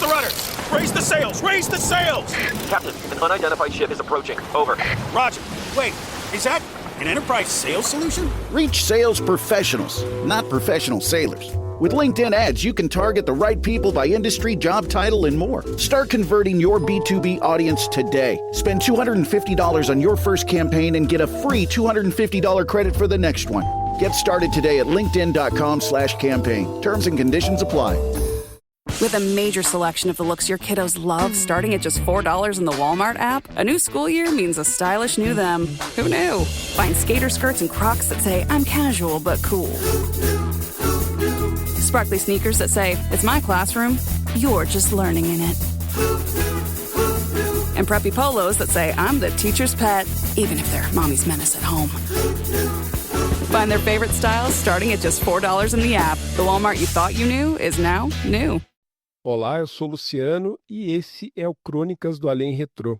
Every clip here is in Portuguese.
the rudder! Raise the sails! Raise the sails! Captain, an unidentified ship is approaching. Over. Roger. Wait, is that an Enterprise sales solution? Reach sales professionals, not professional sailors. With LinkedIn ads, you can target the right people by industry, job title, and more. Start converting your B2B audience today. Spend $250 on your first campaign and get a free $250 credit for the next one. Get started today at linkedin.com/campaign. Terms and conditions apply. With a major selection of the looks your kiddos love starting at just $4 in the Walmart app, a new school year means a stylish new them. Who knew? Find skater skirts and Crocs that say, I'm casual but cool. Sparkly sneakers that say, it's my classroom, you're just learning in it. And preppy polos that say, I'm the teacher's pet, even if they're mommy's menace at home. Find their favorite styles starting at just $4 in the app. The Walmart you thought you knew is now new. Olá, eu sou o Luciano e esse é o Crônicas do Além Retrô.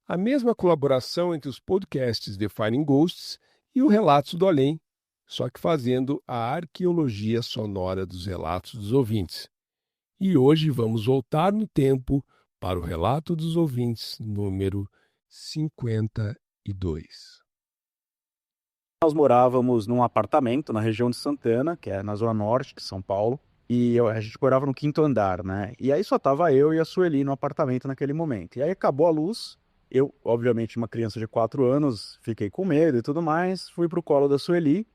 A mesma colaboração entre os podcasts Defining Ghosts e o Relatos do Além, só que fazendo a arqueologia sonora dos relatos dos ouvintes. E hoje vamos voltar no tempo para o Relato dos Ouvintes número 52. Nós morávamos num apartamento na região de Santana, que é na zona norte de São Paulo, e a gente morava no 5º andar, né? E aí só tava eu e a Sueli no apartamento naquele momento. E aí acabou a luz, eu, obviamente, uma criança de 4 anos, fiquei com medo e tudo mais, fui pro colo da Sueli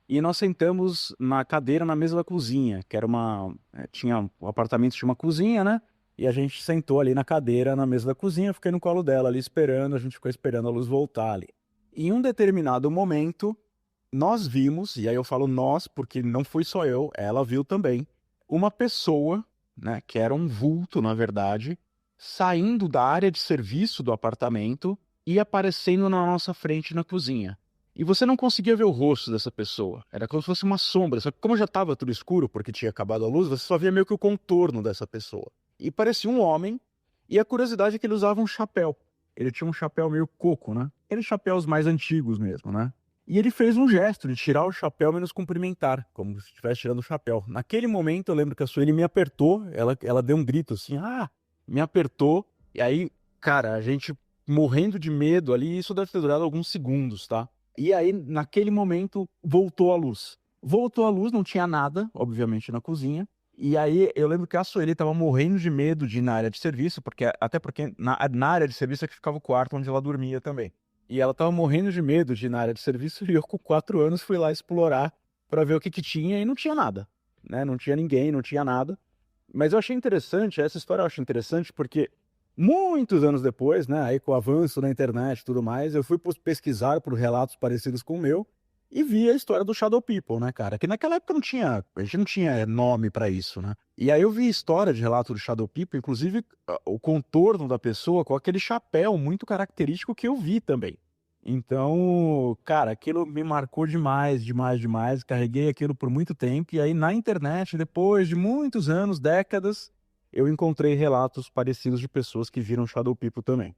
e nós sentamos na cadeira na mesa da cozinha, que era o apartamento tinha uma cozinha, né? E a gente sentou ali na cadeira na mesa da cozinha, fiquei no colo dela ali esperando, a gente ficou esperando a luz voltar ali. Em um determinado momento, nós vimos, e aí eu falo nós, porque não fui só eu, ela viu também, uma pessoa, né, que era um vulto, na verdade, saindo da área de serviço do apartamento e aparecendo na nossa frente na cozinha. E você não conseguia ver o rosto dessa pessoa, era como se fosse uma sombra, só que como já estava tudo escuro, porque tinha acabado a luz, você só via meio que o contorno dessa pessoa. E parecia um homem, e a curiosidade é que ele usava um chapéu. Ele tinha um chapéu meio coco, né? Aqueles chapéus mais antigos mesmo, né? E ele fez um gesto de tirar o chapéu e nos cumprimentar, como se estivesse tirando o chapéu. Naquele momento, eu lembro que a Sueli me apertou, ela deu um grito assim, me apertou. E aí, cara, a gente morrendo de medo ali, isso deve ter durado alguns segundos, tá? E aí, naquele momento, voltou a luz. Voltou a luz, não tinha nada, obviamente, na cozinha. E aí, eu lembro que a Sueli tava morrendo de medo de ir na área de serviço, até porque na área de serviço é que ficava o quarto onde ela dormia também. E ela tava morrendo de medo de ir na área de serviço e eu com 4 anos fui lá explorar para ver o que tinha e não tinha nada, né? Não tinha ninguém, não tinha nada. Mas eu achei interessante, essa história eu acho interessante porque muitos anos depois, né, aí com o avanço na internet e tudo mais, eu fui pesquisar por relatos parecidos com o meu e vi a história do Shadow People, né, cara? Que naquela época a gente não tinha nome para isso, né? E aí eu vi história de relato do Shadow People, inclusive o contorno da pessoa com aquele chapéu muito característico que eu vi também. Então, cara, aquilo me marcou demais, demais, demais. Carreguei aquilo por muito tempo e aí na internet, depois de muitos anos, décadas, eu encontrei relatos parecidos de pessoas que viram Shadow People também.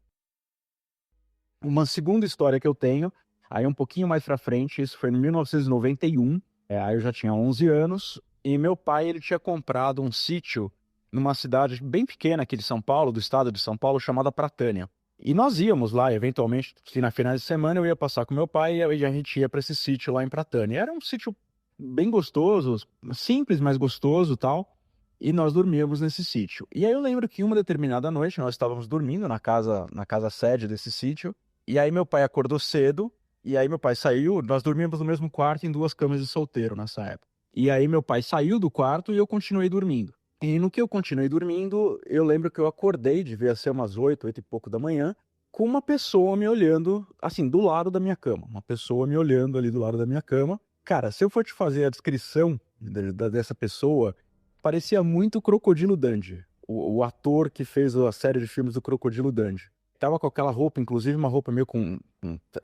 Uma segunda história que eu tenho, aí um pouquinho mais pra frente, isso foi em 1991, aí eu já tinha 11 anos, e meu pai ele tinha comprado um sítio numa cidade bem pequena aqui de São Paulo, do estado de São Paulo, chamada Pratânia. E nós íamos lá, eventualmente, se na finais de semana eu ia passar com meu pai e a gente ia para esse sítio lá em Pratânia. Era um sítio bem gostoso, simples, mas gostoso e tal, e nós dormíamos nesse sítio. E aí eu lembro que uma determinada noite nós estávamos dormindo na casa sede desse sítio, e aí meu pai acordou cedo, e aí meu pai saiu, nós dormíamos no mesmo quarto em 2 camas de solteiro nessa época. E aí meu pai saiu do quarto e eu continuei dormindo. E no que eu continuei dormindo, eu lembro que eu acordei, devia ser umas 8 e pouco da manhã, com uma pessoa me olhando, assim, do lado da minha cama. Uma pessoa me olhando ali do lado da minha cama. Cara, se eu for te fazer a descrição dessa pessoa, parecia muito o Crocodilo Dundee, o ator que fez a série de filmes do Crocodilo Dundee. Tava com aquela roupa, inclusive uma roupa meio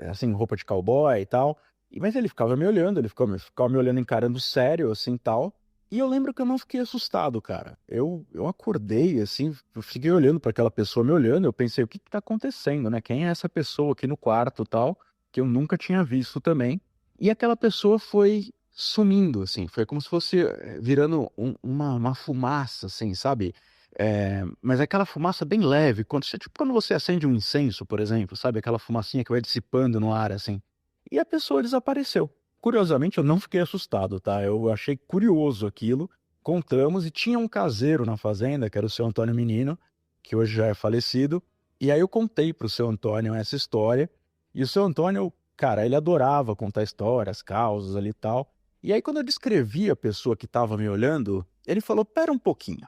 assim, roupa de cowboy e tal. Mas ele ficava me olhando, ele ficava me olhando, encarando sério, assim, tal. E eu lembro que eu não fiquei assustado, cara. Eu acordei, assim, eu fiquei olhando para aquela pessoa me olhando, eu pensei, o que tá acontecendo, né? Quem é essa pessoa aqui no quarto, tal, que eu nunca tinha visto também. E aquela pessoa foi sumindo, assim, foi como se fosse virando uma fumaça, assim, sabe? Mas é aquela fumaça bem leve, tipo quando você acende um incenso, por exemplo, sabe? Aquela fumacinha que vai dissipando no ar, assim. E a pessoa desapareceu. Curiosamente, eu não fiquei assustado, tá? Eu achei curioso aquilo. Contamos e tinha um caseiro na fazenda, que era o seu Antônio Menino, que hoje já é falecido. E aí eu contei pro seu Antônio essa história. E o seu Antônio, cara, ele adorava contar histórias, causas ali e tal. E aí quando eu descrevi a pessoa que estava me olhando, ele falou: "Pera um pouquinho".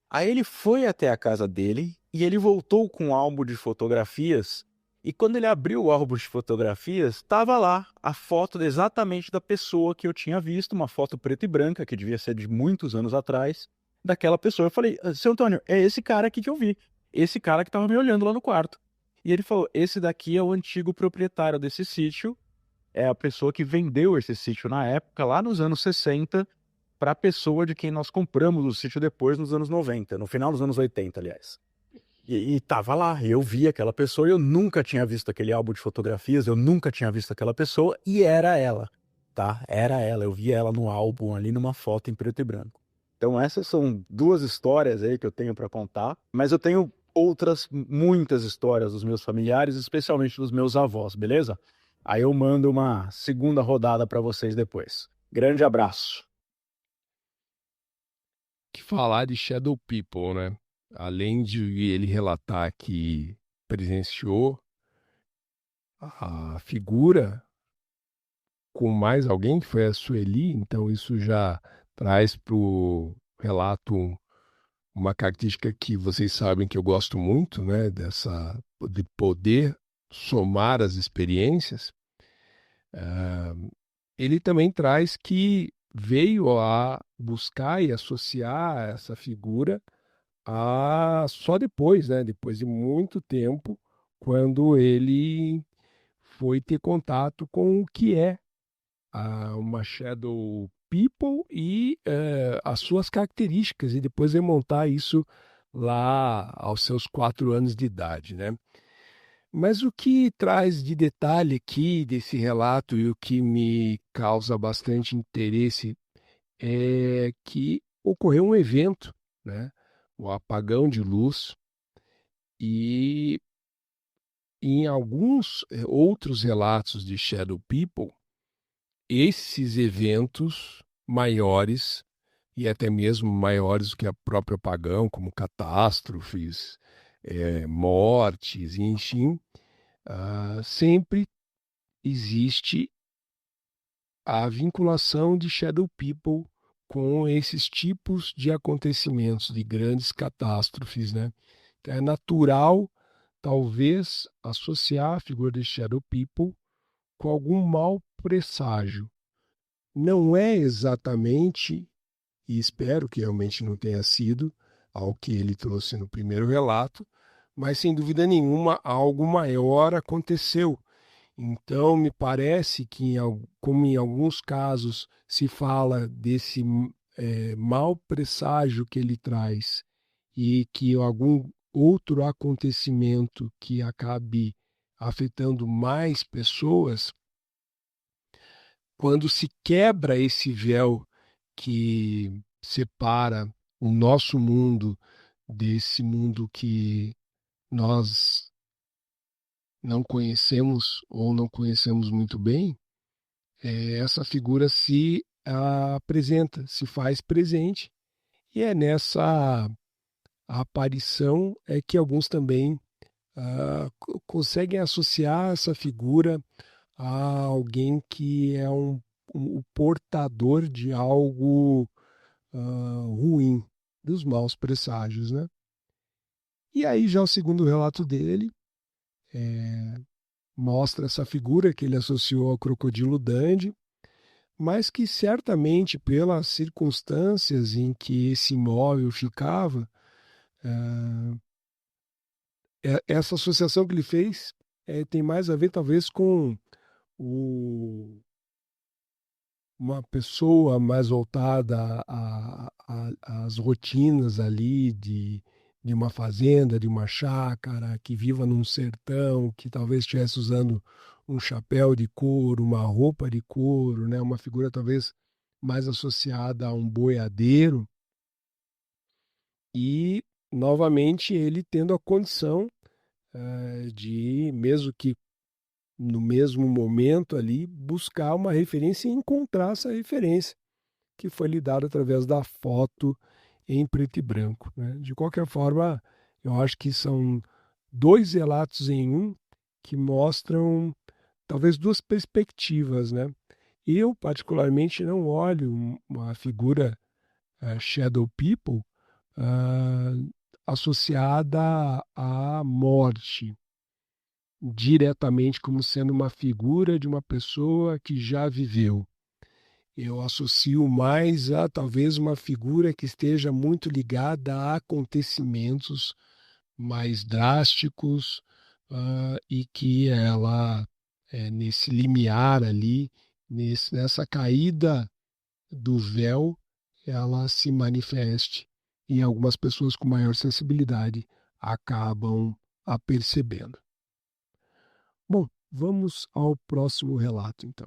Aí ele foi até a casa dele e ele voltou com um álbum de fotografias. E quando ele abriu o álbum de fotografias, estava lá a foto exatamente da pessoa que eu tinha visto, uma foto preta e branca, que devia ser de muitos anos atrás, daquela pessoa. Eu falei: "Seu Antônio, é esse cara aqui que eu vi. Esse cara que estava me olhando lá no quarto". E ele falou: "Esse daqui é o antigo proprietário desse sítio. É a pessoa que vendeu esse sítio na época, lá nos anos 60, para a pessoa de quem nós compramos o sítio depois nos anos 90, no final dos anos 80, aliás". E tava lá, eu vi aquela pessoa e eu nunca tinha visto aquele álbum de fotografias, eu nunca tinha visto aquela pessoa e era ela, tá? Era ela, eu vi ela no álbum ali numa foto em preto e branco. Então essas são 2 histórias aí que eu tenho para contar, mas eu tenho outras muitas histórias dos meus familiares, especialmente dos meus avós, beleza? Aí eu mando uma segunda rodada para vocês depois. Grande abraço. Que falar de Shadow People, né? Além de ele relatar que presenciou a figura com mais alguém, que foi a Sueli, então isso já traz para o relato uma característica que vocês sabem que eu gosto muito, né? De poder somar as experiências. Ah, ele também traz que veio a buscar e associar essa figura a só depois, né? Depois de muito tempo, quando ele foi ter contato com o que é uma Shadow People e as suas características, e depois remontar isso lá aos seus 4 anos de idade, né? Mas o que traz de detalhe aqui desse relato e o que me causa bastante interesse é que ocorreu um evento, né? O apagão de luz, e em alguns outros relatos de Shadow People, esses eventos maiores, e até mesmo maiores do que a própria apagão, como catástrofes, mortes, enfim, sempre existe a vinculação de Shadow People com esses tipos de acontecimentos, de grandes catástrofes, né? Então, é natural, talvez, associar a figura de Shadow People com algum mau presságio. Não é exatamente, e espero que realmente não tenha sido, ao que ele trouxe no primeiro relato, mas sem dúvida nenhuma algo maior aconteceu. Então, me parece que, como em alguns casos se fala desse mau presságio que ele traz, e que algum outro acontecimento que acabe afetando mais pessoas, quando se quebra esse véu que separa o nosso mundo desse mundo que nós não conhecemos ou não conhecemos muito bem, essa figura se apresenta, se faz presente, e é nessa aparição é que alguns também conseguem associar essa figura a alguém que é o portador de algo ruim, dos maus presságios, né? E aí já o segundo relato dele mostra essa figura que ele associou ao crocodilo Dundee, mas que certamente pelas circunstâncias em que esse imóvel ficava, essa associação que ele fez tem mais a ver talvez com o uma pessoa mais voltada às rotinas ali de uma fazenda, de uma chácara, que viva num sertão, que talvez estivesse usando um chapéu de couro, uma roupa de couro, né? Uma figura talvez mais associada a um boiadeiro, e novamente ele tendo a condição de, mesmo que no mesmo momento ali, buscar uma referência e encontrar essa referência que foi lhe dada através da foto em preto e branco, né? De qualquer forma, eu acho que são dois relatos em um que mostram talvez duas perspectivas, né? Eu, particularmente, não olho uma figura Shadow People ah, associada à morte, diretamente como sendo uma figura de uma pessoa que já viveu. Eu associo mais a talvez uma figura que esteja muito ligada a acontecimentos mais drásticos e que ela, nesse limiar ali, nessa caída do véu, ela se manifeste e algumas pessoas com maior sensibilidade acabam a percebendo. Bom, vamos ao próximo relato, então.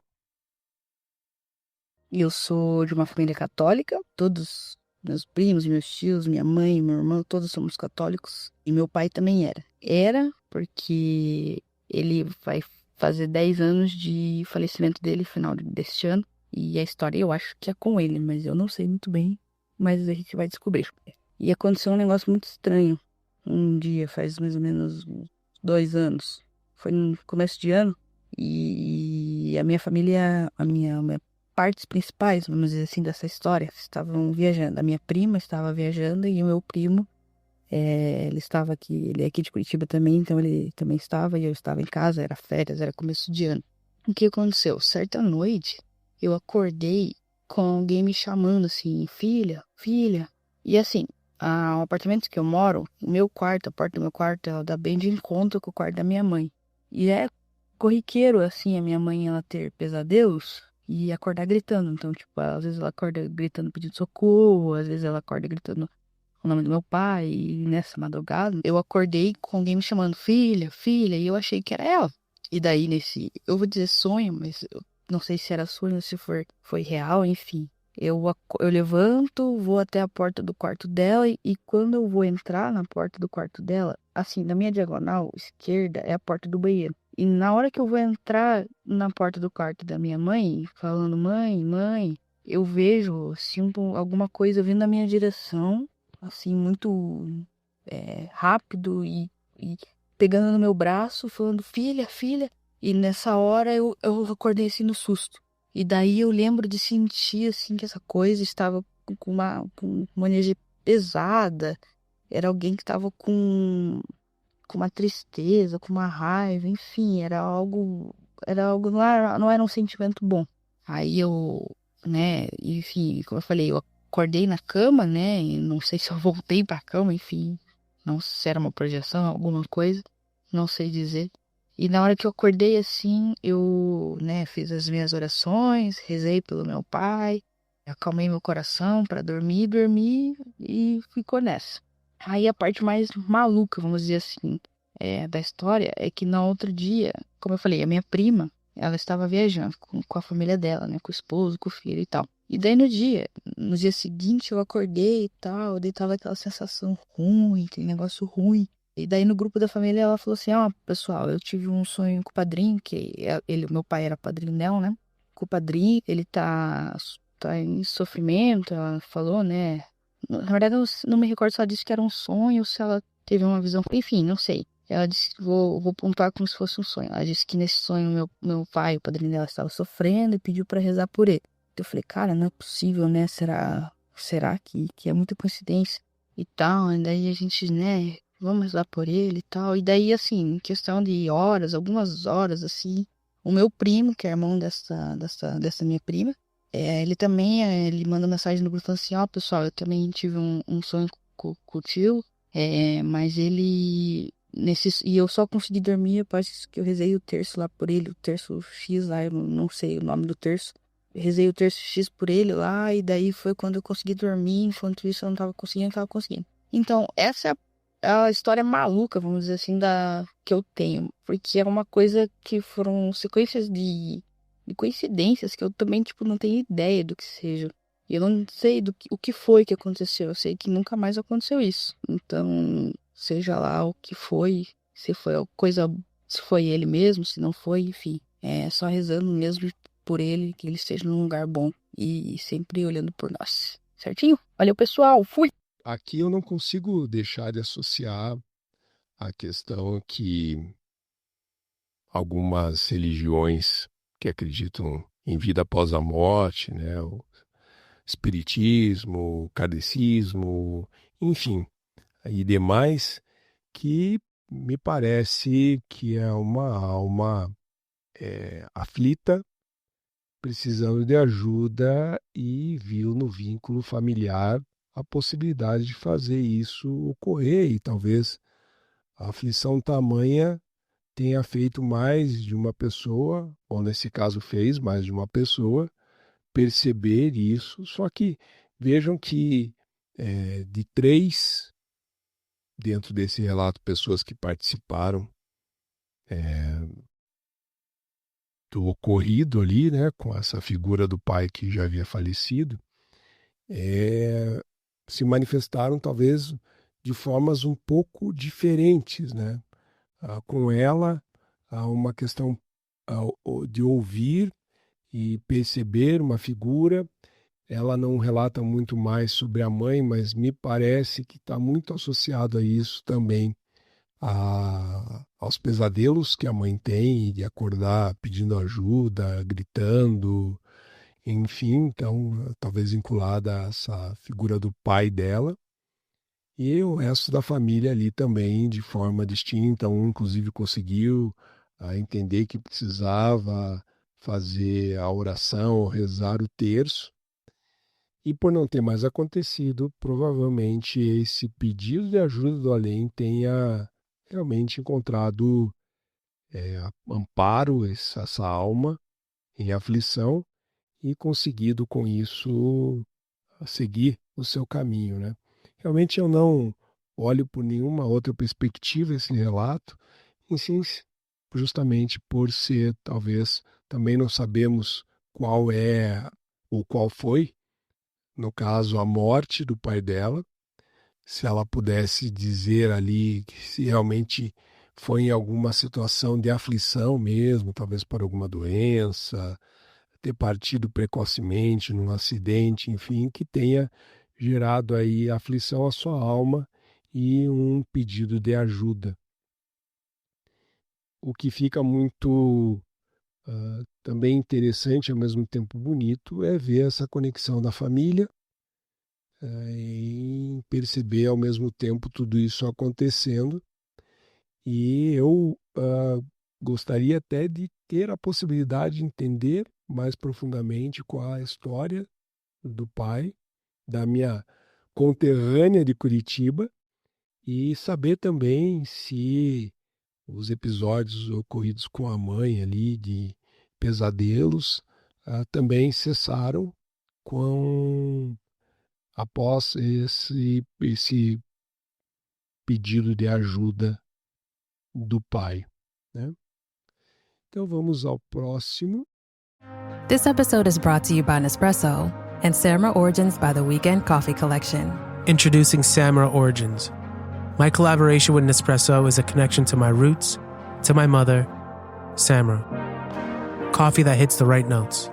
Eu sou de uma família católica, todos meus primos, meus tios, minha mãe, meu irmão, todos somos católicos. E meu pai também era. Era porque ele vai fazer 10 anos de falecimento dele no final deste ano. E a história eu acho que é com ele, mas eu não sei muito bem. Mas a gente vai descobrir. E aconteceu um negócio muito estranho. Um dia, faz mais ou menos 2 anos. Foi no começo de ano. E a minha família, a minha partes principais, vamos dizer assim, dessa história, estavam viajando. A minha prima estava viajando e o meu primo, ele estava aqui, ele é aqui de Curitiba também, então ele também estava e eu estava em casa, era férias, era começo de ano. O que aconteceu? Certa noite, eu acordei com alguém me chamando assim, filha, filha. E assim, o apartamento que eu moro, o meu quarto, a porta do meu quarto, ela dá bem de encontro com o quarto da minha mãe. E é corriqueiro, assim, a minha mãe, ela ter pesadelos e acordar gritando. Então, tipo, às vezes ela acorda gritando pedindo socorro, às vezes ela acorda gritando o nome do meu pai. E nessa madrugada, eu acordei com alguém me chamando filha, filha, e eu achei que era ela. E daí, eu vou dizer sonho, mas eu não sei se era sonho, se foi real, enfim. Eu levanto, vou até a porta do quarto dela e quando eu vou entrar na porta do quarto dela, assim, na minha diagonal esquerda é a porta do banheiro. E na hora que eu vou entrar na porta do quarto da minha mãe, falando mãe, mãe, eu vejo, sinto alguma coisa vindo na minha direção, assim, muito rápido e pegando no meu braço, falando filha, filha. E nessa hora eu acordei assim no susto. E daí eu lembro de sentir assim que essa coisa estava com uma energia pesada. Era alguém que estava com uma tristeza, com uma raiva, enfim, era algo, não era um sentimento bom. Aí eu, né, enfim, como eu falei, eu acordei na cama, né, e não sei se eu voltei pra cama, enfim, não sei se era uma projeção, alguma coisa, não sei dizer. E na hora que eu acordei assim, eu, né, fiz as minhas orações, rezei pelo meu pai, acalmei meu coração pra dormir e ficou nessa. Aí a parte mais maluca, vamos dizer assim, da história é que no outro dia, como eu falei, a minha prima, ela estava viajando com a família dela, né, com o esposo, com o filho e tal. E daí no dia seguinte eu acordei e tal, daí tava aquela sensação ruim, aquele negócio ruim. E daí no grupo da família ela falou assim, pessoal, eu tive um sonho com o padrinho, meu pai era padrinho dela, né? Com o padrinho, ele tá em sofrimento, ela falou, né? Na verdade eu não me recordo se ela disse que era um sonho ou se ela teve uma visão, enfim, não sei. Ela disse, vou pontuar como se fosse um sonho. Ela disse que nesse sonho meu pai, o padrinho dela, estava sofrendo e pediu pra rezar por ele. Eu falei, cara, não é possível, né? Será que é muita coincidência e tal? E daí a gente, né, vamos rezar por ele e tal. E daí, assim, em questão de horas, algumas horas, assim, o meu primo, que é irmão dessa minha prima, ele também, ele manda mensagem no grupo falando assim, pessoal, eu também tive um sonho com o tio, mas ele... E eu só consegui dormir após que eu rezei o terço lá por ele, o terço X lá, eu não sei o nome do terço. Eu rezei o terço X por ele lá, e daí foi quando eu consegui dormir, enquanto isso eu não tava conseguindo. Então, essa é a história maluca, vamos dizer assim, que eu tenho. Porque é uma coisa que foram sequências de coincidências que eu também, tipo, não tenho ideia do que seja. Eu não sei o que foi que aconteceu. Eu sei que nunca mais aconteceu isso. Então, seja lá o que foi, se foi coisa, se foi ele mesmo, se não foi, enfim. É só rezando mesmo por ele, que ele esteja num lugar bom e sempre olhando por nós. Certinho? Valeu, pessoal. Fui! Aqui eu não consigo deixar de associar a questão que algumas religiões que acreditam em vida após a morte, né, o espiritismo, o kardecismo, enfim, e demais, que me parece que é uma alma aflita, precisando de ajuda e viu no vínculo familiar a possibilidade de fazer isso ocorrer e talvez a aflição tamanha tenha feito mais de uma pessoa, ou nesse caso fez mais de uma pessoa, perceber isso. Só que vejam que de 3, dentro desse relato, pessoas que participaram do ocorrido ali, né, com essa figura do pai que já havia falecido, se manifestaram talvez de formas um pouco diferentes, né? Com ela, há uma questão de ouvir e perceber uma figura. Ela não relata muito mais sobre a mãe, mas me parece que está muito associado a isso também, aos pesadelos que a mãe tem, de acordar pedindo ajuda, gritando, enfim, então talvez vinculada a essa figura do pai dela. E o resto da família ali também, de forma distinta. Um, inclusive, conseguiu entender que precisava fazer a oração, rezar o terço. E por não ter mais acontecido, provavelmente esse pedido de ajuda do além tenha realmente encontrado amparo, essa alma em aflição, e conseguido com isso seguir o seu caminho, né? Realmente eu não olho por nenhuma outra perspectiva esse relato, sim, justamente por ser, talvez, também não sabemos qual é ou qual foi, no caso, a morte do pai dela, se ela pudesse dizer ali que se realmente foi em alguma situação de aflição mesmo, talvez por alguma doença, ter partido precocemente num acidente, enfim, que tenha gerado aí aflição à sua alma e um pedido de ajuda. O que fica muito também interessante, ao mesmo tempo bonito, é ver essa conexão da família e perceber ao mesmo tempo tudo isso acontecendo. E eu gostaria até de ter a possibilidade de entender mais profundamente qual a história do pai, da minha conterrânea de Curitiba, e saber também se os episódios ocorridos com a mãe ali de pesadelos também cessaram após esse pedido de ajuda do pai, né? Então vamos ao próximo. This episode is brought to you by Nespresso and Samra Origins by the Weekend Coffee Collection. Introducing Samra Origins. My collaboration with Nespresso is a connection to my roots, to my mother, Samra. Coffee that hits the right notes.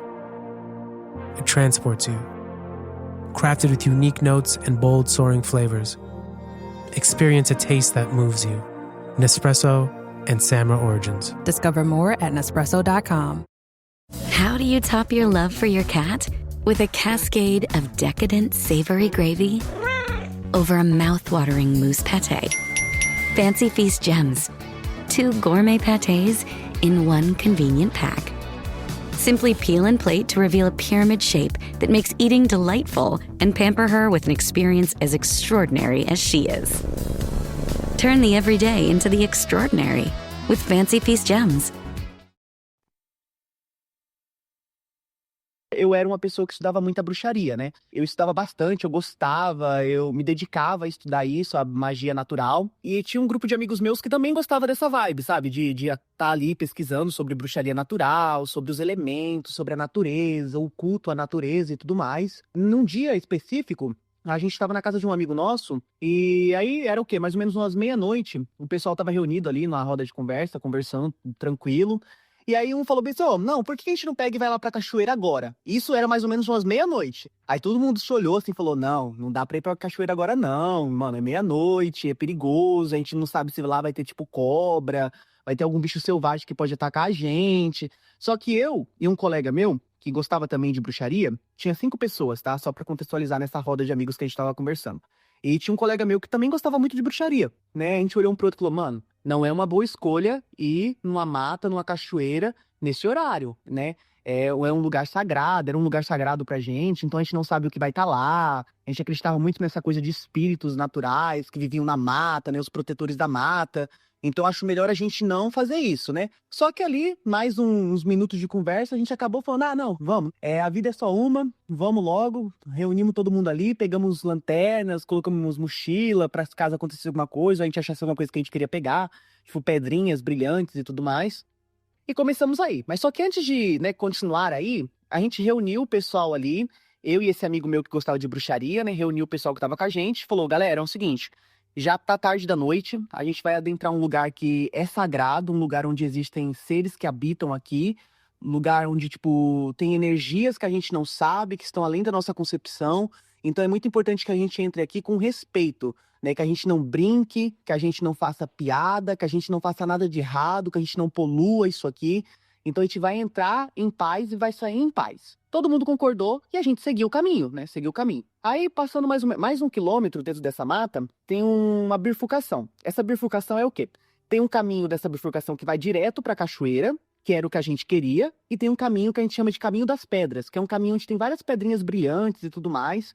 It transports you. Crafted with unique notes and bold, soaring flavors. Experience a taste that moves you. Nespresso and Samra Origins. Discover more at Nespresso.com. How do you top your love for your cat? With a cascade of decadent savory gravy over a mouth-watering mousse pâté. Fancy Feast Gems. 2 gourmet pâtés in one convenient pack. Simply peel and plate to reveal a pyramid shape that makes eating delightful and pamper her with an experience as extraordinary as she is. Turn the everyday into the extraordinary with Fancy Feast Gems. eu era uma pessoa que estudava muita bruxaria, né? Eu estudava bastante, eu gostava, eu me dedicava a estudar isso, a magia natural. E tinha um grupo de amigos meus que também gostava dessa vibe, sabe? De estar ali pesquisando sobre bruxaria natural, sobre os elementos, sobre a natureza, o culto à natureza e tudo mais. Num dia específico, a gente estava na casa de um amigo nosso, e aí era o quê? Mais ou menos umas meia-noite, o pessoal estava reunido ali na roda de conversa, conversando tranquilo. E aí um falou bem assim, não, por que a gente não pega e vai lá pra cachoeira agora? Isso era mais ou menos umas meia-noite. Aí todo mundo se olhou assim e falou, não dá pra ir pra cachoeira agora não, mano, é meia-noite, é perigoso, a gente não sabe se lá vai ter tipo cobra, vai ter algum bicho selvagem que pode atacar a gente. Só que eu e um colega meu, que gostava também de bruxaria, tinha 5 pessoas, tá? Só pra contextualizar nessa roda de amigos que a gente tava conversando. E tinha um colega meu que também gostava muito de bruxaria, né? A gente olhou um pro outro e falou, mano, não é uma boa escolha ir numa mata, numa cachoeira, nesse horário, né? É um lugar sagrado, era um lugar sagrado pra gente, então a gente não sabe o que vai estar lá. A gente acreditava muito nessa coisa de espíritos naturais que viviam na mata, né? Os protetores da mata. Então acho melhor a gente não fazer isso, né? Só que ali, mais uns minutos de conversa, a gente acabou falando, não, vamos. A vida é só uma, vamos logo. Reunimos todo mundo ali, pegamos lanternas, colocamos mochila pra caso acontecesse alguma coisa, a gente achasse alguma coisa que a gente queria pegar, tipo pedrinhas brilhantes e tudo mais. E começamos aí. Mas só que antes de, né, continuar aí, a gente reuniu o pessoal ali, eu e esse amigo meu que gostava de bruxaria, né? Reuniu o pessoal que tava com a gente, falou, galera, é o seguinte... Já tá tarde da noite, a gente vai adentrar um lugar que é sagrado, um lugar onde existem seres que habitam aqui, um lugar onde, tipo, tem energias que a gente não sabe, que estão além da nossa concepção. Então é muito importante que a gente entre aqui com respeito, né? Que a gente não brinque, que a gente não faça piada, que a gente não faça nada de errado, que a gente não polua isso aqui. Então a gente vai entrar em paz e vai sair em paz. Todo mundo concordou e a gente seguiu o caminho, né? Seguiu o caminho. Aí, passando mais 1 quilômetro dentro dessa mata, tem uma bifurcação. Essa bifurcação é o quê? Tem um caminho dessa bifurcação que vai direto pra cachoeira, que era o que a gente queria, e tem um caminho que a gente chama de Caminho das Pedras, que é um caminho onde tem várias pedrinhas brilhantes e tudo mais.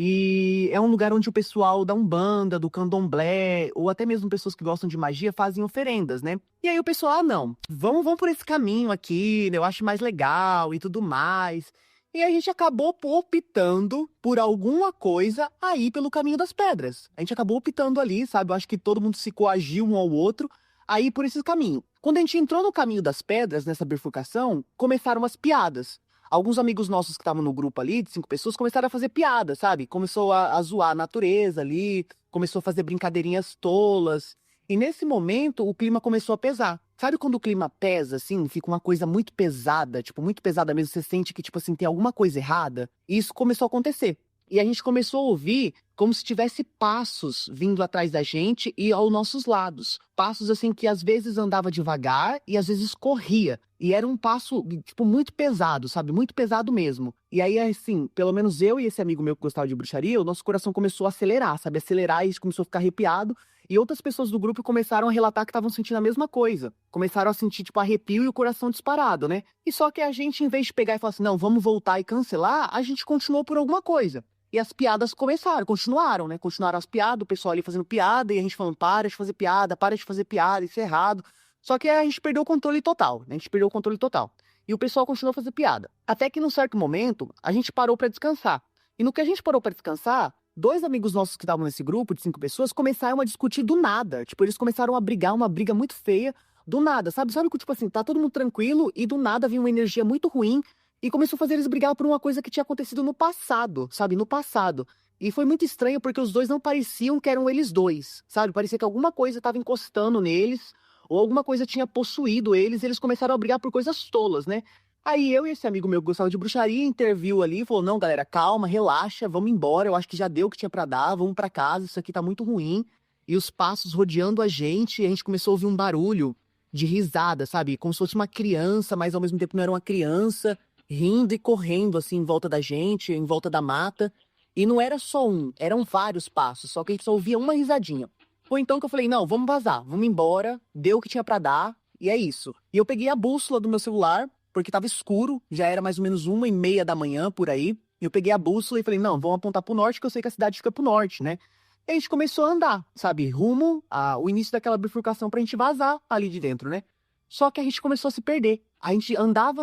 E é um lugar onde o pessoal da Umbanda, do Candomblé, ou até mesmo pessoas que gostam de magia, fazem oferendas, né? E aí o pessoal, não, vamos por esse caminho aqui, né? Eu acho mais legal e tudo mais. E a gente acabou optando por alguma coisa aí pelo Caminho das Pedras. A gente acabou optando ali, sabe? Eu acho que todo mundo se coagiu um ao outro aí por esse caminho. Quando a gente entrou no Caminho das Pedras, nessa bifurcação, começaram as piadas. Alguns amigos nossos que estavam no grupo ali, de 5 pessoas, começaram a fazer piada, sabe? Começou a zoar a natureza ali, começou a fazer brincadeirinhas tolas. E nesse momento, o clima começou a pesar. Sabe quando o clima pesa, assim, fica uma coisa muito pesada, tipo, muito pesada mesmo, você sente que, tipo assim, tem alguma coisa errada? E isso começou a acontecer. E a gente começou a ouvir como se tivesse passos vindo atrás da gente e aos nossos lados. Passos, assim, que às vezes andava devagar e às vezes corria. E era um passo, tipo, muito pesado, sabe? Muito pesado mesmo. E aí, assim, pelo menos eu e esse amigo meu que gostava de bruxaria, o nosso coração começou a acelerar, sabe? Acelerar e a gente começou a ficar arrepiado. E outras pessoas do grupo começaram a relatar que estavam sentindo a mesma coisa. Começaram a sentir, tipo, arrepio e o coração disparado, né? E só que a gente, em vez de pegar e falar assim, não, vamos voltar e cancelar, a gente continuou por alguma coisa. E as piadas continuaram, né? Continuaram as piadas, o pessoal ali fazendo piada, e a gente falando, para de fazer piada, isso é errado. Só que a gente perdeu o controle total, né? A gente perdeu o controle total. E o pessoal continuou a fazer piada. Até que num certo momento, a gente parou pra descansar. E no que a gente parou pra descansar, 2 amigos nossos que estavam nesse grupo de 5 pessoas começaram a discutir do nada. Tipo, eles começaram a brigar, uma briga muito feia, do nada, sabe? Sabe que, tipo assim, tá todo mundo tranquilo e do nada vinha uma energia muito ruim e começou a fazer eles brigar por uma coisa que tinha acontecido no passado, sabe? No passado. E foi muito estranho porque os dois não pareciam que eram eles dois, sabe? Parecia que alguma coisa estava encostando neles ou alguma coisa tinha possuído eles e eles começaram a brigar por coisas tolas, né? Aí eu e esse amigo meu que gostava de bruxaria interviu ali e falou, não, galera, calma, relaxa, vamos embora, eu acho que já deu o que tinha pra dar, vamos pra casa, isso aqui tá muito ruim. E os passos rodeando a gente começou a ouvir um barulho de risada, sabe? Como se fosse uma criança, mas ao mesmo tempo não era uma criança, rindo e correndo assim em volta da gente, em volta da mata. E não era só um, eram vários passos, só que a gente só ouvia uma risadinha. Foi então que eu falei, não, vamos vazar, vamos embora, deu o que tinha pra dar, e é isso. E eu peguei a bússola do meu celular, porque tava escuro, já era mais ou menos 1h30 da manhã, por aí. Eu peguei a bússola e falei, não, vamos apontar pro norte, que eu sei que a cidade fica pro norte, né? E a gente começou a andar, sabe, rumo ao início daquela bifurcação pra gente vazar ali de dentro, né? Só que a gente começou a se perder. A gente andava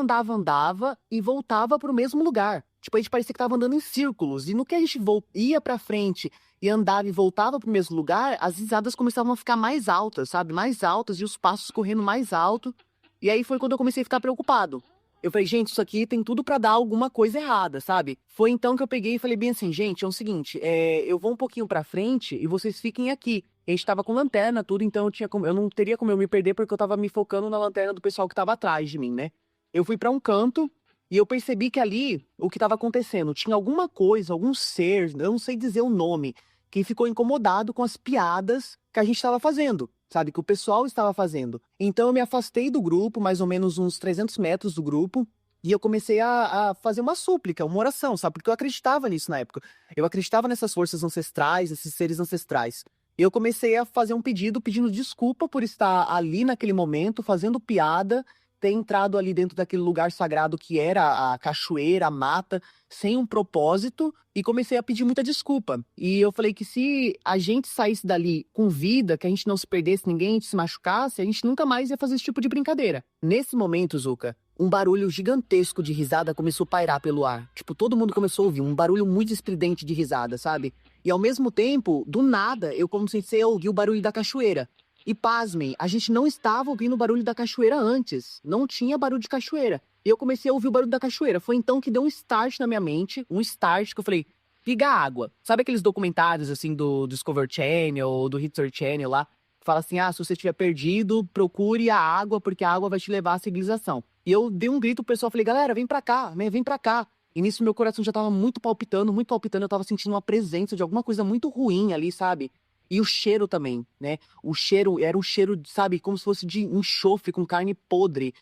e voltava pro mesmo lugar. Tipo, a gente parecia que tava andando em círculos. E no que a gente ia pra frente e andava e voltava pro mesmo lugar, as risadas começavam a ficar mais altas, sabe? Mais altas e os passos correndo mais alto. E aí foi quando eu comecei a ficar preocupado. Eu falei, gente, isso aqui tem tudo pra dar alguma coisa errada, sabe? Foi então que eu peguei e falei bem assim, gente, é o seguinte, eu vou um pouquinho pra frente e vocês fiquem aqui. A gente tava com lanterna, tudo, então eu não teria como eu me perder porque eu tava me focando na lanterna do pessoal que tava atrás de mim, né? Eu fui pra um canto e eu percebi que ali, o que tava acontecendo, tinha alguma coisa, algum ser, eu não sei dizer o nome, que ficou incomodado com as piadas que a gente tava fazendo, sabe? Que o pessoal estava fazendo. Então eu me afastei do grupo, mais ou menos uns 300 metros do grupo, e eu comecei a fazer uma súplica, uma oração, sabe? Porque eu acreditava nisso na época. Eu acreditava nessas forças ancestrais, esses seres ancestrais. E eu comecei a fazer um pedido, pedindo desculpa por estar ali naquele momento, fazendo piada, ter entrado ali dentro daquele lugar sagrado que era a cachoeira, a mata, sem um propósito, e comecei a pedir muita desculpa. E eu falei que se a gente saísse dali com vida, que a gente não se perdesse ninguém, a gente se machucasse, a gente nunca mais ia fazer esse tipo de brincadeira. Nesse momento, Zuka, um barulho gigantesco de risada começou a pairar pelo ar. Tipo, todo mundo começou a ouvir um barulho muito estridente de risada, sabe? E ao mesmo tempo, do nada, eu comecei a ouvir o barulho da cachoeira. E pasmem, a gente não estava ouvindo o barulho da cachoeira antes. Não tinha barulho de cachoeira. E eu comecei a ouvir o barulho da cachoeira. Foi então que deu um start na minha mente, um start que eu falei, liga a água. Sabe aqueles documentários, assim, do Discovery Channel ou do History Channel lá? Que fala assim, se você estiver perdido, procure a água, porque a água vai te levar à civilização. E eu dei um grito pro pessoal, falei, galera, vem pra cá, vem pra cá. E nisso meu coração já tava muito palpitando, eu tava sentindo uma presença de alguma coisa muito ruim ali, sabe? E o cheiro também, né? O cheiro era um cheiro, sabe, como se fosse de enxofre com carne podre.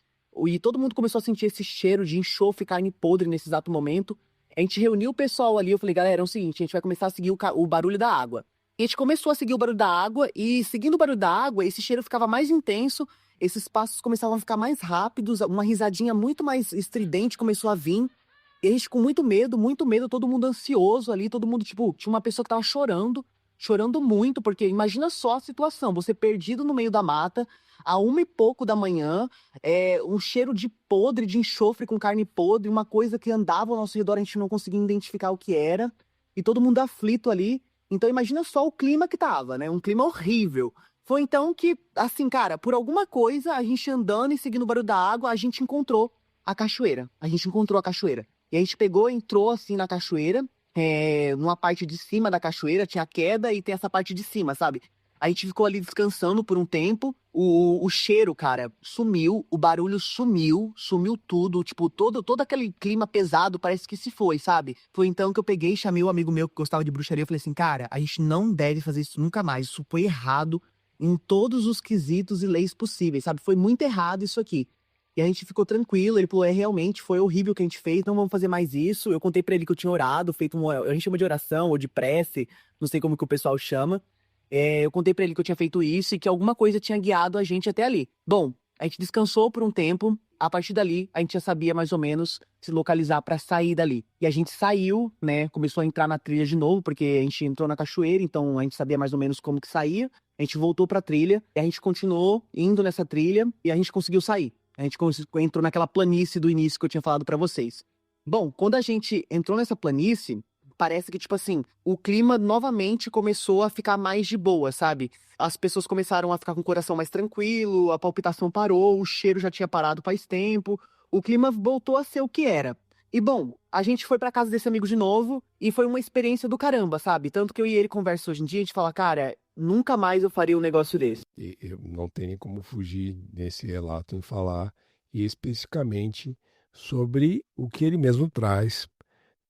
E todo mundo começou a sentir esse cheiro de enxofre e carne podre nesse exato momento. A gente reuniu o pessoal ali, eu falei, galera, é o seguinte, a gente vai começar a seguir o barulho da água. E a gente começou a seguir o barulho da água, e seguindo o barulho da água, esse cheiro ficava mais intenso, esses passos começavam a ficar mais rápidos, uma risadinha muito mais estridente começou a vir. E a gente com muito medo, todo mundo ansioso ali, todo mundo, tipo, tinha uma pessoa que tava chorando muito, porque imagina só a situação, você perdido no meio da mata, a 1h pouco da manhã, um cheiro de podre, de enxofre com carne podre, uma coisa que andava ao nosso redor, a gente não conseguia identificar o que era, e todo mundo aflito ali. Então imagina só o clima que tava, né? Um clima horrível. Foi então que, assim, cara, por alguma coisa, a gente andando e seguindo o barulho da água, a gente encontrou a cachoeira. E a gente pegou, entrou assim na cachoeira, numa parte de cima da cachoeira, tinha a queda e tem essa parte de cima, sabe? A gente ficou ali descansando por um tempo, o cheiro, cara, sumiu, o barulho sumiu tudo, tipo, todo aquele clima pesado parece que se foi, sabe? Foi então que eu peguei e chamei um amigo meu que gostava de bruxaria, eu falei assim, cara, a gente não deve fazer isso nunca mais, isso foi errado em todos os quesitos e leis possíveis, sabe? Foi muito errado isso aqui. E a gente ficou tranquilo, ele falou, realmente, foi horrível o que a gente fez, não vamos fazer mais isso. Eu contei pra ele que eu tinha orado, a gente chama de oração ou de prece, não sei como que o pessoal chama. Eu contei pra ele que eu tinha feito isso e que alguma coisa tinha guiado a gente até ali. Bom, a gente descansou por um tempo, a partir dali a gente já sabia mais ou menos se localizar pra sair dali. E a gente saiu, né, começou a entrar na trilha de novo, porque a gente entrou na cachoeira, então a gente sabia mais ou menos como que saía. A gente voltou pra trilha, e a gente continuou indo nessa trilha, e a gente conseguiu sair. A gente entrou naquela planície do início que eu tinha falado pra vocês. Bom, quando a gente entrou nessa planície, parece que, tipo assim, o clima novamente começou a ficar mais de boa, sabe? As pessoas começaram a ficar com o coração mais tranquilo, a palpitação parou, o cheiro já tinha parado faz tempo, o clima voltou a ser o que era. E bom, a gente foi pra casa desse amigo de novo e foi uma experiência do caramba, sabe? Tanto que eu e ele conversam hoje em dia, a gente fala, cara, nunca mais eu faria um negócio desse. E eu não tenho nem como fugir nesse relato em falar especificamente sobre o que ele mesmo traz,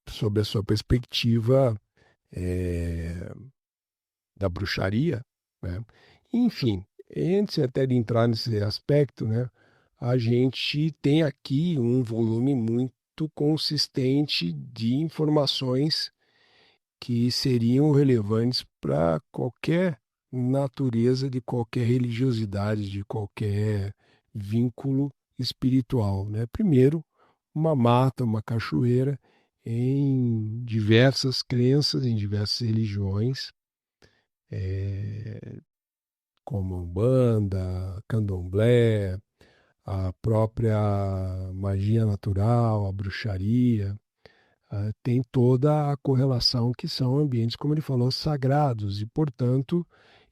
sobre a sua perspectiva da bruxaria, né? Enfim, antes até de entrar nesse aspecto, né, a gente tem aqui um volume muito consistente de informações que seriam relevantes para qualquer natureza de qualquer religiosidade, de qualquer vínculo espiritual, né? Primeiro, uma mata, uma cachoeira em diversas crenças, em diversas religiões, como Umbanda, Candomblé, a própria magia natural, a bruxaria, tem toda a correlação que são ambientes, como ele falou, sagrados e, portanto,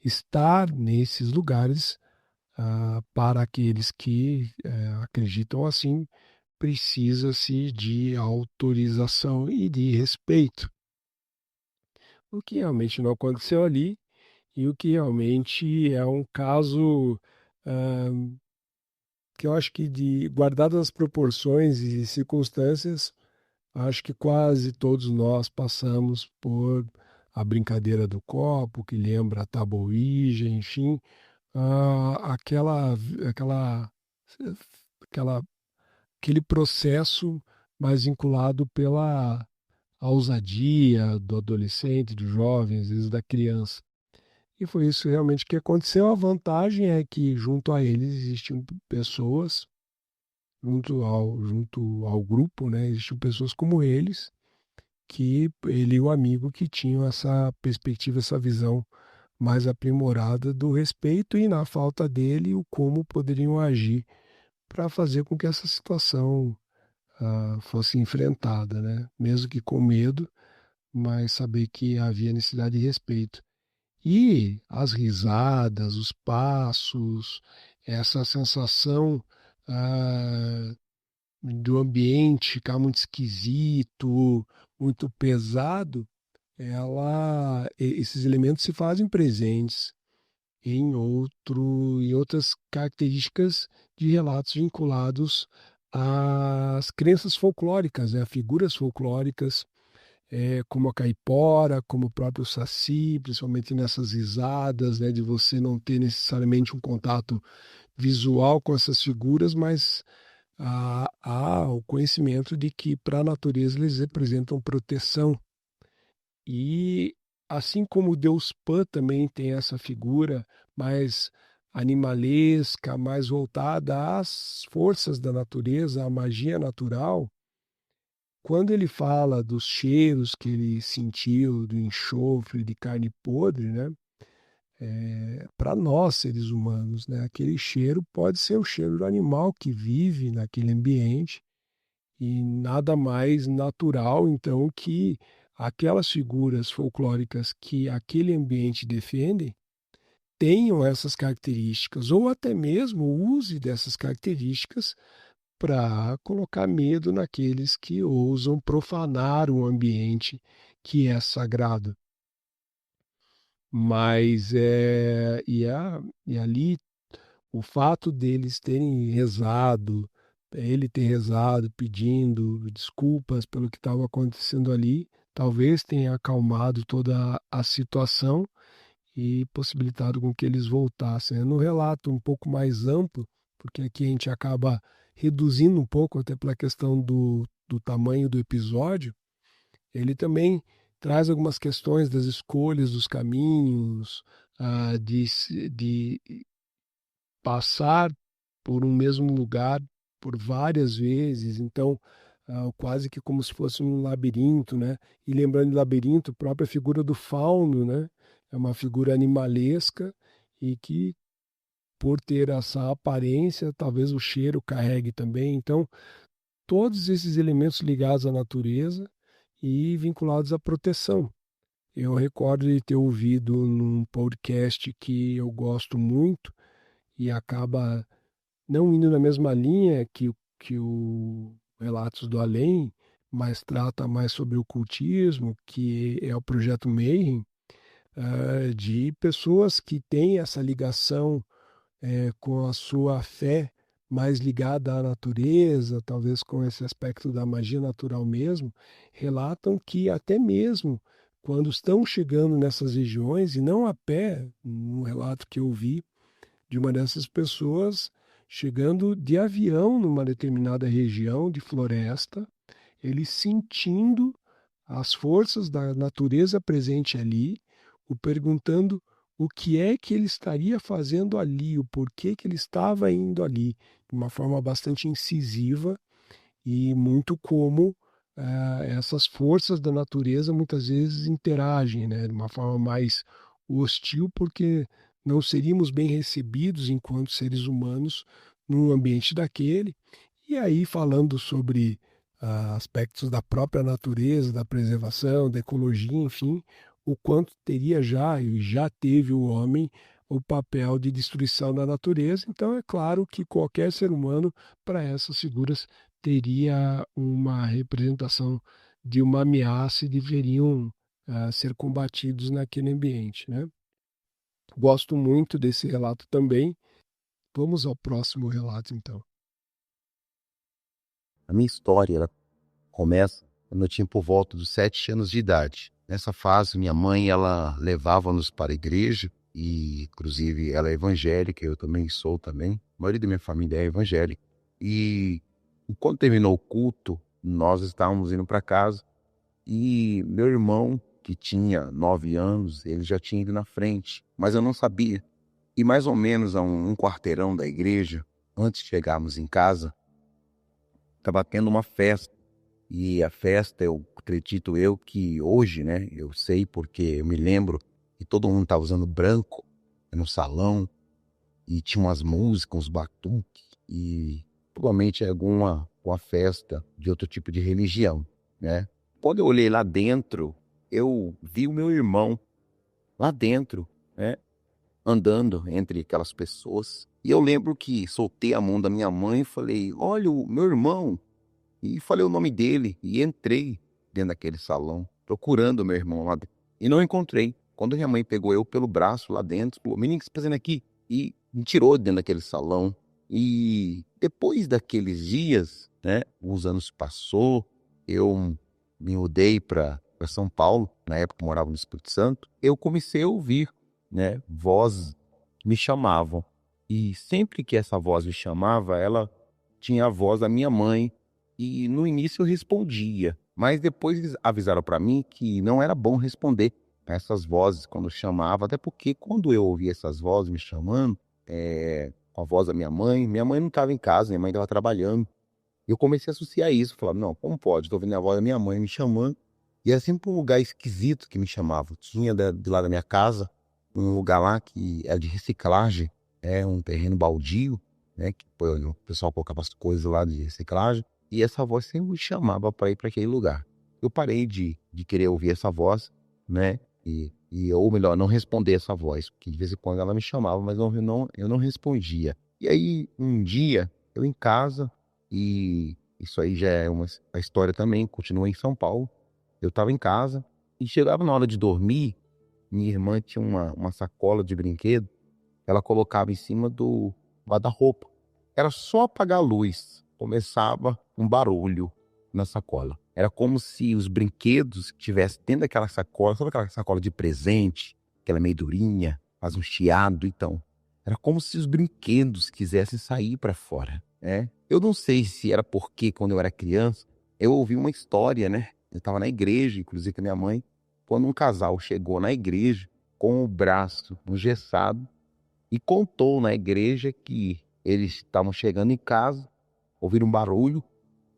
estar nesses lugares, para aqueles que acreditam assim, precisa-se de autorização e de respeito. O que realmente não aconteceu ali e o que realmente é um caso que eu acho que, guardadas as proporções e circunstâncias, acho que quase todos nós passamos por a brincadeira do copo, que lembra a tábua Ouija, enfim, aquela, aquela, aquela, aquele processo mais vinculado pela ousadia do adolescente, do jovem, às vezes da criança. E foi isso realmente que aconteceu. A vantagem é que junto a eles existiam pessoas, junto ao grupo, né, existiam pessoas como eles, que ele e o amigo que tinham essa perspectiva, essa visão mais aprimorada do respeito e, na falta dele, o como poderiam agir para fazer com que essa situação fosse enfrentada, né? Mesmo que com medo, mas saber que havia necessidade de respeito. E as risadas, os passos, essa sensação do ambiente ficar muito esquisito, muito pesado, esses elementos se fazem presentes em outras características de relatos vinculados às crenças folclóricas, né? Figuras folclóricas, como a caipora, como o próprio saci, principalmente nessas risadas, né? De você não ter necessariamente um contato visual com essas figuras, mas há o conhecimento de que para a natureza eles representam proteção. E assim como o Deus Pan também tem essa figura mais animalesca, mais voltada às forças da natureza, à magia natural, quando ele fala dos cheiros que ele sentiu, do enxofre, de carne podre, né? Para nós, seres humanos, né? Aquele cheiro pode ser o cheiro do animal que vive naquele ambiente e nada mais natural, então, que aquelas figuras folclóricas que aquele ambiente defendem tenham essas características, ou até mesmo use dessas características para colocar medo naqueles que ousam profanar um ambiente que é sagrado. Mas e ali o fato deles terem rezado, ele ter rezado pedindo desculpas pelo que estava acontecendo ali, talvez tenha acalmado toda a situação e possibilitado com que eles voltassem. No relato um pouco mais amplo, porque aqui a gente acaba reduzindo um pouco até pela questão do tamanho do episódio, ele também traz algumas questões das escolhas, dos caminhos, de passar por um mesmo lugar por várias vezes, então quase que como se fosse um labirinto, né? E lembrando de labirinto, a própria figura do fauno, né? É uma figura animalesca e que, por ter essa aparência, talvez o cheiro carregue também. Então, todos esses elementos ligados à natureza e vinculados à proteção. Eu recordo de ter ouvido num podcast que eu gosto muito e acaba não indo na mesma linha que o Relatos do Além, mas trata mais sobre o ocultismo, que é o Projeto Mayhem, de pessoas que têm essa ligação com a sua fé mais ligada à natureza, talvez com esse aspecto da magia natural mesmo, relatam que até mesmo quando estão chegando nessas regiões, e não a pé, no relato que eu vi de uma dessas pessoas chegando de avião numa determinada região de floresta, ele sentindo as forças da natureza presente ali, o perguntando o que é que ele estaria fazendo ali, o porquê que ele estava indo ali, de uma forma bastante incisiva e muito como essas forças da natureza muitas vezes interagem, né, de uma forma mais hostil, porque não seríamos bem recebidos enquanto seres humanos num ambiente daquele, e aí falando sobre aspectos da própria natureza, da preservação, da ecologia, enfim, o quanto teria já e já teve o homem o papel de destruição da natureza. Então é claro que qualquer ser humano, para essas figuras, teria uma representação de uma ameaça e deveriam ser combatidos naquele ambiente, né? Gosto muito desse relato também. Vamos ao próximo relato, então. A minha história ela começa quando eu tinha por volta dos 7 anos de idade. Nessa fase, minha mãe ela levava-nos para a igreja, e inclusive ela é evangélica, eu também sou também. A maioria da minha família é evangélica. E quando terminou o culto, nós estávamos indo para casa, e meu irmão, que tinha 9 anos, ele já tinha ido na frente, mas eu não sabia. E mais ou menos a um quarteirão da igreja, antes de chegarmos em casa, estava tendo uma festa. E a festa, eu acredito eu que hoje, né, eu sei porque eu me lembro que todo mundo estava usando branco no salão, e tinha umas músicas, uns batuques, e provavelmente uma festa de outro tipo de religião, né? Quando eu olhei lá dentro, eu vi o meu irmão lá dentro, né, andando entre aquelas pessoas. E eu lembro que soltei a mão da minha mãe e falei, olha o meu irmão. E falei o nome dele e entrei dentro daquele salão, procurando o meu irmão lá dentro. E não encontrei. Quando minha mãe pegou eu pelo braço lá dentro, falou, menino, o que você está fazendo aqui? E me tirou dentro daquele salão. E depois daqueles dias, né, os anos passou, eu me mudei para São Paulo, na época eu morava no Espírito Santo, eu comecei a ouvir, né, vozes me chamavam. E sempre que essa voz me chamava, ela tinha a voz da minha mãe. E no início eu respondia, mas depois eles avisaram para mim que não era bom responder a essas vozes quando chamava, até porque quando eu ouvia essas vozes me chamando, com a voz da minha mãe não estava em casa, minha mãe estava trabalhando. Eu comecei a associar isso, falava, não, como pode? Estou ouvindo a voz da minha mãe me chamando. E era sempre um lugar esquisito que me chamava. Tinha de lá da minha casa um lugar lá que era de reciclagem, um terreno baldio, né, que o pessoal colocava as coisas lá de reciclagem. E essa voz sempre me chamava para ir para aquele lugar. Eu parei de querer ouvir essa voz, né? Ou melhor, não responder essa voz, porque de vez em quando ela me chamava, mas eu não respondia. E aí, um dia, eu em casa, e isso aí já é a história também, continua em São Paulo. Eu estava em casa, e chegava na hora de dormir, minha irmã tinha uma sacola de brinquedo, ela colocava em cima do guarda-roupa. Era só apagar a luz. Começava um barulho na sacola. Era como se os brinquedos que tivessem dentro daquela sacola, sabe aquela sacola de presente, aquela meio durinha, faz um chiado, então. Era como se os brinquedos quisessem sair para fora, né? Eu não sei se era porque quando eu era criança, eu ouvi uma história, né? Eu estava na igreja, inclusive com a minha mãe, quando um casal chegou na igreja com o braço engessado e contou na igreja que eles estavam chegando em casa, ouviram um barulho,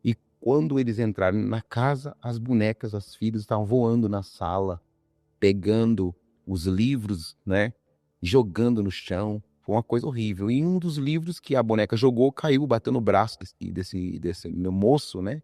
e quando eles entraram na casa, as bonecas, as filhas estavam voando na sala, pegando os livros, né, jogando no chão. Foi uma coisa horrível. E um dos livros que a boneca jogou caiu, bateu no braço desse meu moço, né,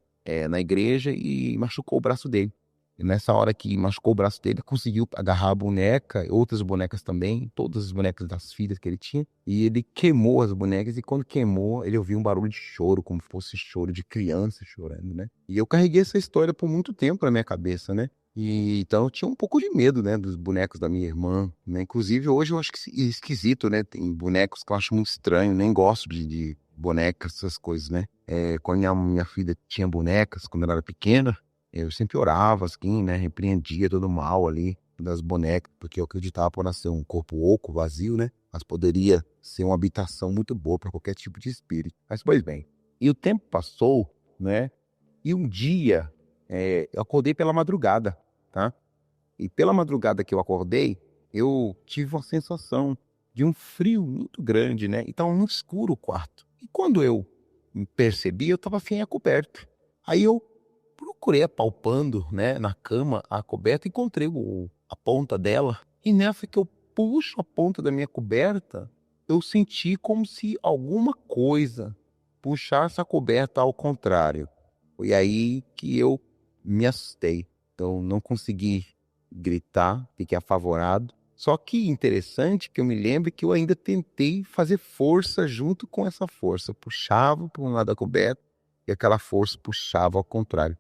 na igreja, e machucou o braço dele. E nessa hora que machucou o braço dele, conseguiu agarrar a boneca, outras bonecas também, todas as bonecas das filhas que ele tinha, e ele queimou as bonecas, e quando queimou, ele ouviu um barulho de choro, como se fosse choro de criança chorando, né? E eu carreguei essa história por muito tempo na minha cabeça, né? E então eu tinha um pouco de medo, né, dos bonecos da minha irmã, né? Inclusive hoje eu acho que é esquisito, né? Tem bonecos que eu acho muito estranho, nem gosto de bonecas, essas coisas, né? Quando minha filha tinha bonecas, quando ela era pequena, eu sempre orava, assim, né? Repreendia todo o mal ali das bonecas, porque eu acreditava por nascer um corpo oco, vazio, né? Mas poderia ser uma habitação muito boa para qualquer tipo de espírito. Mas, pois bem, e o tempo passou, né? E um dia, eu acordei pela madrugada, tá? E pela madrugada que eu acordei, eu tive uma sensação de um frio muito grande, né? E estava muito escuro o quarto. E quando eu percebi, eu estava sem a coberta. Aí eu procurei apalpando, né, na cama, a coberta, e encontrei a ponta dela. E nessa que eu puxo a ponta da minha coberta, eu senti como se alguma coisa puxasse a coberta ao contrário. Foi aí que eu me assustei. Então não consegui gritar, fiquei apavorado. Só que interessante que eu me lembro que eu ainda tentei fazer força junto com essa força. Eu puxava para um lado da coberta e aquela força puxava ao contrário.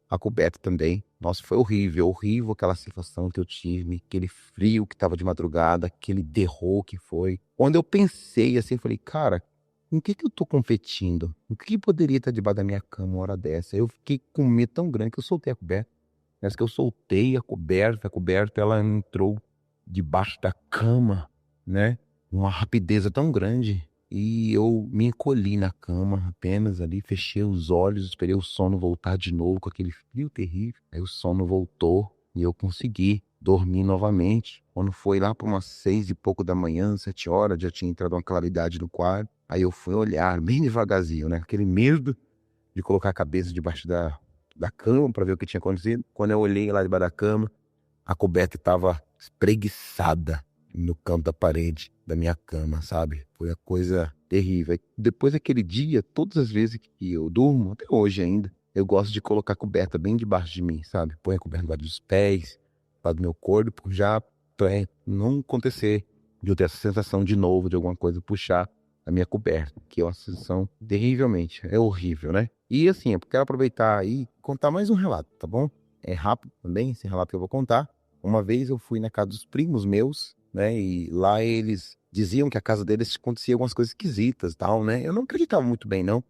A coberta também. Nossa, foi horrível, horrível aquela sensação que eu tive, aquele frio que estava de madrugada, aquele terror que foi. Quando eu pensei assim, eu falei, cara, em que eu tô competindo? O que poderia estar debaixo da minha cama uma hora dessa? Eu fiquei com medo tão grande que eu soltei a coberta. Parece que eu soltei a coberta ela entrou debaixo da cama, né? Uma rapidez tão grande. E eu me encolhi na cama apenas ali, fechei os olhos, esperei o sono voltar de novo com aquele frio terrível. Aí o sono voltou e eu consegui dormir novamente. Quando foi lá para umas 6 e pouco da manhã, 7 horas, já tinha entrado uma claridade no quarto. Aí eu fui olhar bem devagarzinho, né? Aquele medo de colocar a cabeça debaixo da cama para ver o que tinha acontecido. Quando eu olhei lá debaixo da cama, a coberta estava espreguiçada no canto da parede da minha cama, sabe? Foi uma coisa terrível. Depois daquele dia, todas as vezes que eu durmo, até hoje ainda, eu gosto de colocar a coberta bem debaixo de mim, sabe? Põe a coberta debaixo dos pés, debaixo do meu corpo, já para não acontecer de eu ter essa sensação de novo de alguma coisa puxar a minha coberta, que é uma sensação terrivelmente, é horrível, né? E assim, eu quero aproveitar aí e contar mais um relato, tá bom? É rápido também, esse relato que eu vou contar. Uma vez eu fui na casa dos primos meus, né? E lá eles diziam que a casa deles acontecia algumas coisas esquisitas e tal, né? Eu não acreditava muito bem, não.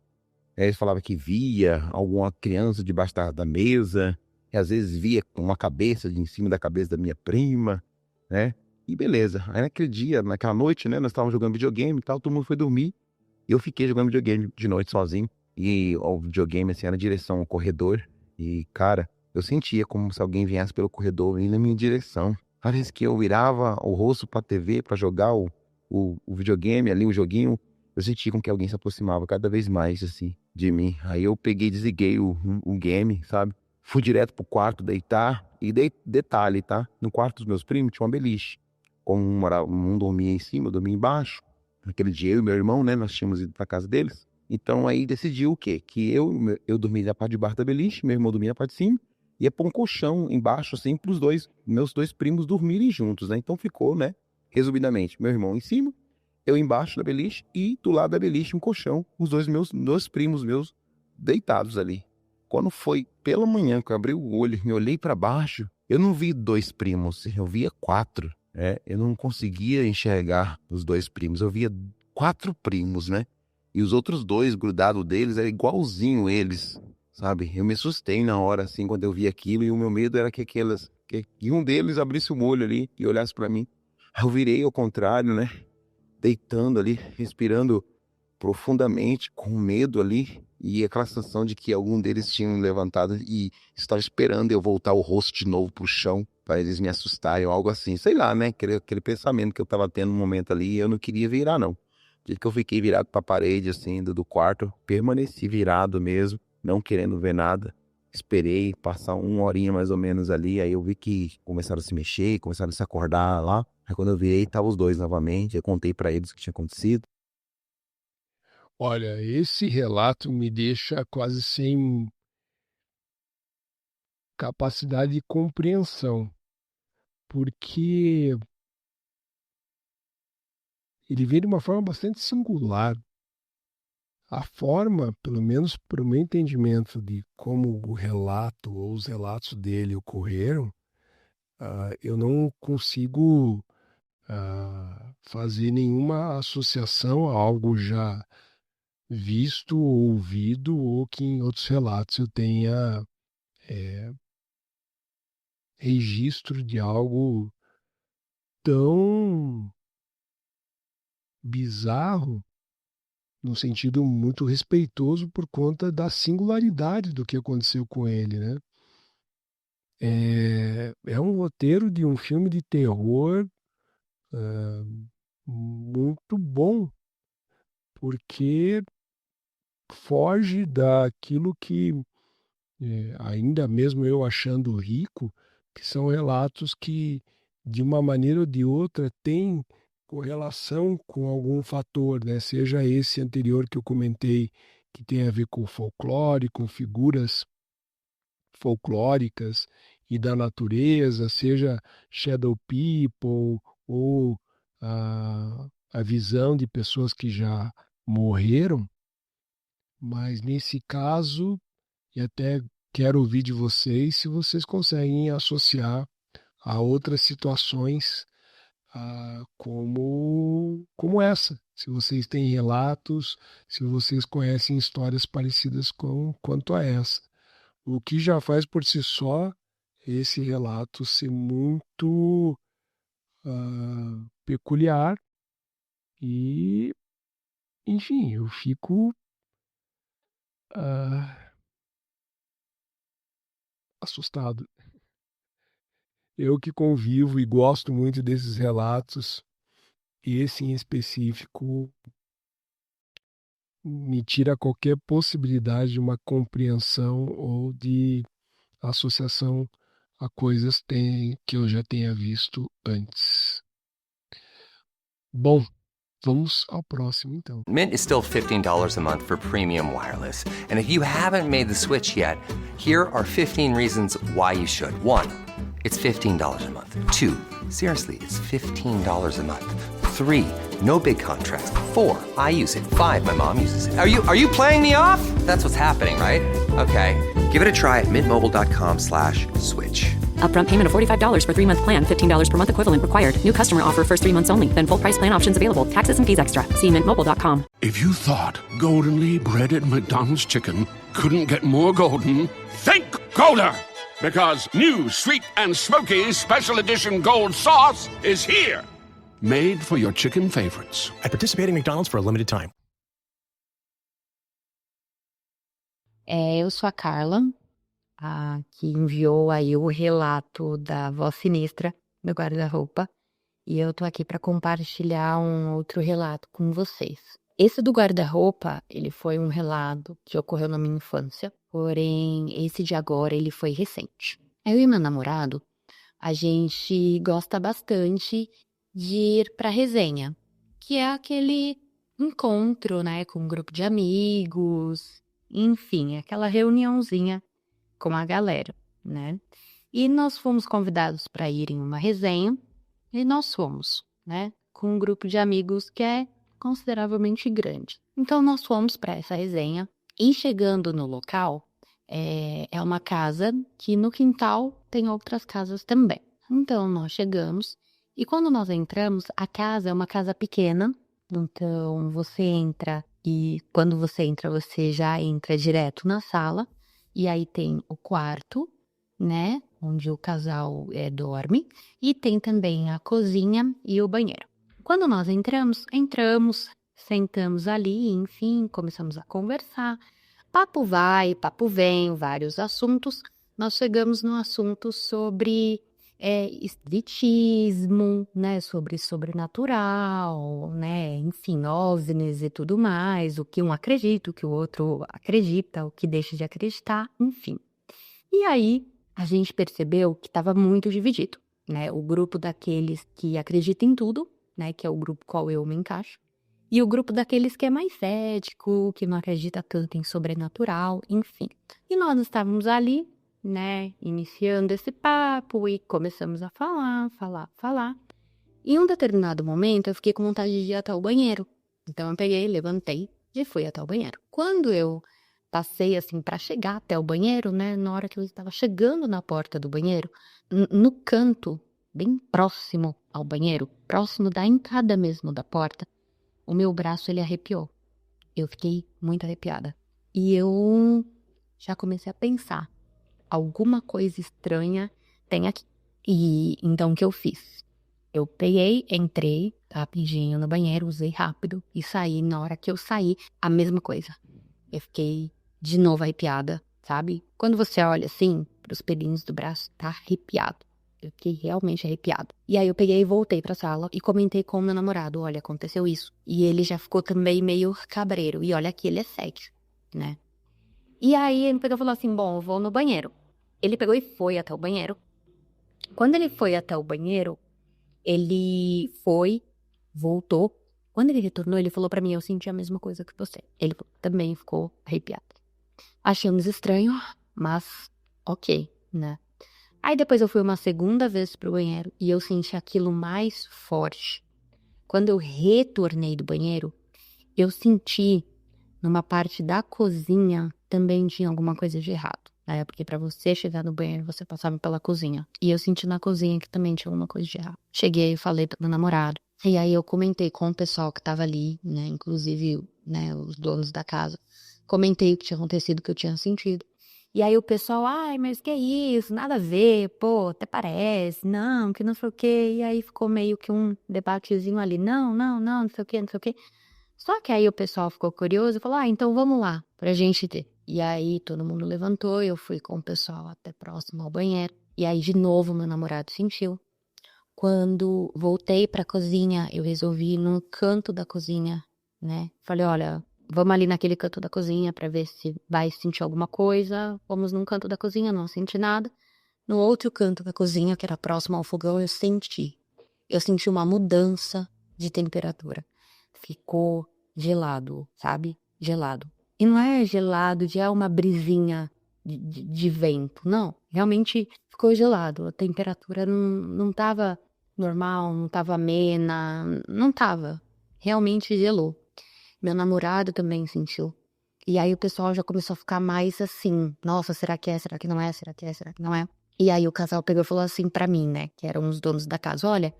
Eles falavam que via alguma criança debaixo da mesa, e às vezes via uma cabeça em cima da cabeça da minha prima, né? E beleza. Aí naquele dia, naquela noite, né? Nós estávamos jogando videogame e tal, todo mundo foi dormir. E eu fiquei jogando videogame de noite sozinho. E o videogame, assim, era em direção ao corredor. E, cara, eu sentia como se alguém viesse pelo corredor indo na minha direção. Parece que eu virava o rosto pra TV pra jogar o videogame ali, o joguinho. Eu sentia como que alguém se aproximava cada vez mais, assim, de mim. Aí eu peguei e desliguei o game, sabe? Fui direto pro quarto deitar. E detalhe, tá? No quarto dos meus primos tinha uma beliche. Como um dormia em cima, eu dormia embaixo. Naquele dia eu e meu irmão, né? Nós tínhamos ido pra casa deles. Então aí decidiu o quê? Que eu dormia na parte de baixo da beliche, meu irmão dormia na parte de cima. Ia pôr um colchão embaixo, assim, pros meus dois primos dormirem juntos, né? Então ficou, né? Resumidamente, meu irmão em cima, eu embaixo da beliche e do lado da beliche um colchão, os dois primos meus deitados ali. Quando foi pela manhã que eu abri o olho e olhei para baixo, eu não vi 2 primos, eu via 4. Eu não conseguia enxergar os 2 primos, eu via 4 primos, né? E os outros 2 grudados deles era igualzinho eles, sabe? Eu me assustei na hora, assim, quando eu vi aquilo, e o meu medo era que um deles abrisse o olho ali e olhasse para mim. Aí eu virei ao contrário, né? Deitando ali, respirando profundamente, com medo ali, e aquela sensação de que algum deles tinha levantado e estava esperando eu voltar o rosto de novo pro chão, para eles me assustarem ou algo assim. Sei lá, né? Aquele pensamento que eu tava tendo no momento ali, eu não queria virar, não. Do jeito que eu fiquei virado pra parede, assim, do quarto, permaneci virado mesmo, não querendo ver nada. Esperei passar 1 horinha mais ou menos ali, aí eu vi que começaram a se mexer, começaram a se acordar lá. Aí quando eu virei, estavam os 2 novamente, eu contei pra eles o que tinha acontecido. Olha, esse relato me deixa quase sem capacidade de compreensão, porque ele vem de uma forma bastante singular. A forma, pelo menos para o meu entendimento de como o relato ou os relatos dele ocorreram, eu não consigo fazer nenhuma associação a algo já visto ou ouvido ou que em outros relatos eu tenha registro de algo tão bizarro, no sentido muito respeitoso por conta da singularidade do que aconteceu com ele, né? É um roteiro de um filme de terror muito bom, porque foge daquilo que, ainda mesmo eu achando rico, que são relatos que, de uma maneira ou de outra, têm correlação com algum fator, né? Seja esse anterior que eu comentei, que tem a ver com folclore, com figuras folclóricas e da natureza, seja Shadow People ou a visão de pessoas que já morreram, mas nesse caso, e até quero ouvir de vocês se vocês conseguem associar a outras situações como essa. Se vocês têm relatos, se vocês conhecem histórias parecidas quanto a essa. O que já faz por si só esse relato ser muito peculiar e, enfim, eu fico assustado. Eu que convivo e gosto muito desses relatos, esse em específico me tira qualquer possibilidade de uma compreensão ou de associação a coisas que eu já tenha visto antes. Bom, vamos ao próximo então. Mint is still $15 a month for premium wireless. And if you haven't made the switch yet, here are 15 reasons why you should. 1, it's $15 a month. 2, seriously, it's $15 a month. 3, no big contracts. 4, I use it. 5, my mom uses it. Are you playing me off? That's what's happening, right? Okay, give it a try at mintmobile.com/switch. Upfront payment of $45 for 3-month plan. $15 per month equivalent required. New customer offer first 3 months only. Then full price plan options available. Taxes and fees extra. See mintmobile.com. If you thought goldenly breaded McDonald's chicken couldn't get more golden, think Golder! Because new sweet and smoky special edition gold sauce is here. Made for your chicken favorites. At participating McDonald's for a limited time. Eu sou a Carla, que enviou aí o relato da voz sinistra, meu guarda-roupa, e eu tô aqui para compartilhar um outro relato com vocês. Esse do guarda-roupa, ele foi um relato que ocorreu na minha infância, porém esse de agora ele foi recente. Eu e meu namorado, a gente gosta bastante de ir pra resenha, que é aquele encontro, né, com um grupo de amigos, enfim, aquela reuniãozinha com a galera, né? E nós fomos convidados para ir em uma resenha e nós fomos, né, com um grupo de amigos que é consideravelmente grande. Então nós fomos para essa resenha e chegando no local, é uma casa que no quintal tem outras casas também. Então nós chegamos e quando nós entramos, a casa é uma casa pequena, então você entra e quando você entra, você já entra direto na sala e aí tem o quarto, né, onde o casal dorme e tem também a cozinha e o banheiro. Quando nós entramos, sentamos ali, enfim, começamos a conversar. Papo vai, papo vem, vários assuntos. Nós chegamos no assunto sobre espiritismo, né, sobre sobrenatural, né, enfim, OVNIs e tudo mais, o que um acredita, o que o outro acredita, o que deixa de acreditar, enfim. E aí, a gente percebeu que estava muito dividido, né, o grupo daqueles que acreditam em tudo, né, que é o grupo qual eu me encaixo, e o grupo daqueles que é mais cético, que não acredita tanto em sobrenatural, enfim. E nós estávamos ali, né, iniciando esse papo e começamos a falar. Em um determinado momento, eu fiquei com vontade de ir até o banheiro. Então eu peguei, levantei e fui até o banheiro. Quando eu passei, assim, para chegar até o banheiro, né, na hora que eu estava chegando na porta do banheiro, no canto, bem próximo ao banheiro, próximo da entrada mesmo da porta, o meu braço, ele arrepiou. Eu fiquei muito arrepiada. E eu já comecei a pensar, alguma coisa estranha tem aqui. E então o que eu fiz? Eu peguei, entrei rapidinho no banheiro, usei rápido e saí. Na hora que eu saí, a mesma coisa. Eu fiquei de novo arrepiada, sabe? Quando você olha assim, pros pelinhos do braço, tá arrepiado. Eu fiquei realmente arrepiada. E aí eu peguei e voltei pra sala e comentei com o meu namorado, olha, aconteceu isso. E ele já ficou também meio cabreiro. E olha que ele é cético, né? E aí ele pegou e falou assim, bom, eu vou no banheiro. Ele pegou e foi até o banheiro. Quando ele foi até o banheiro, ele foi, voltou. Quando ele retornou, ele falou pra mim, eu senti a mesma coisa que você. Ele também ficou arrepiado. Achamos estranho, mas ok, né? Aí depois eu fui uma segunda vez pro banheiro e eu senti aquilo mais forte. Quando eu retornei do banheiro, eu senti numa parte da cozinha também tinha alguma coisa de errado. Né? Porque pra você chegar no banheiro, você passava pela cozinha. E eu senti na cozinha que também tinha alguma coisa de errado. Cheguei e falei pro meu namorado. E aí eu comentei com o pessoal que tava ali, né? Inclusive, né, os donos da casa. Comentei o que tinha acontecido, o que eu tinha sentido. E aí o pessoal, ai, mas que isso? Nada a ver, pô, até parece. Não, que não sei o quê. E aí ficou meio que um debatezinho ali. Não sei o quê, não sei o quê. Só que aí o pessoal ficou curioso e falou, então vamos lá, pra gente ter. E aí todo mundo levantou, eu fui com o pessoal até próximo ao banheiro. E aí de novo meu namorado sentiu. Quando voltei pra cozinha, eu resolvi ir no canto da cozinha, né? Falei, olha, vamos ali naquele canto da cozinha pra ver se vai sentir alguma coisa. Fomos num canto da cozinha, não senti nada. No outro canto da cozinha, que era próximo ao fogão, eu senti. Eu senti uma mudança de temperatura. Ficou gelado, sabe? Gelado. E não é gelado de uma brisinha de vento, não. Realmente ficou gelado. A temperatura não tava normal, não tava amena, não tava. Realmente gelou. Meu namorado também sentiu. E aí o pessoal já começou a ficar mais assim, nossa, será que é, será que não é, será que é, será que não é? E aí o casal pegou e falou assim pra mim, né, que eram os donos da casa, olha,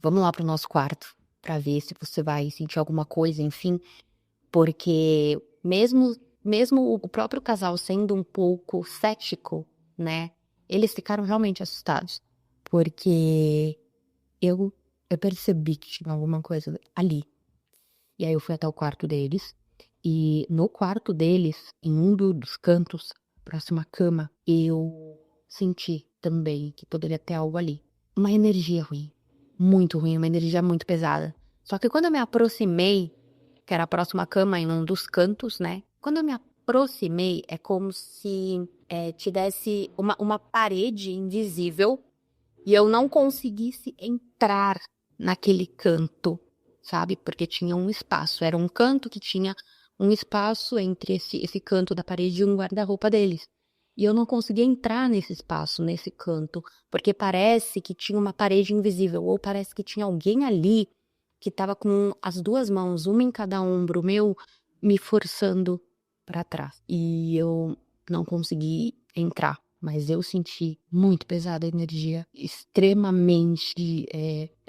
vamos lá pro nosso quarto pra ver se você vai sentir alguma coisa, enfim, porque mesmo o próprio casal sendo um pouco cético, né, eles ficaram realmente assustados, porque eu percebi que tinha alguma coisa ali. E aí eu fui até o quarto deles, e no quarto deles, em um dos cantos, próximo à cama, eu senti também que poderia ter algo ali. Uma energia ruim, muito ruim, uma energia muito pesada. Só que quando eu me aproximei, que era a próxima cama em um dos cantos, né? Quando eu me aproximei, é como se tivesse uma parede invisível e eu não conseguisse entrar naquele canto, sabe? Porque tinha um espaço. Era um canto que tinha um espaço entre esse canto da parede e um guarda-roupa deles. E eu não conseguia entrar nesse espaço, nesse canto, porque parece que tinha uma parede invisível, ou parece que tinha alguém ali que estava com as duas mãos, uma em cada ombro meu, me forçando para trás. E eu não consegui entrar, mas eu senti muito pesada a energia, extremamente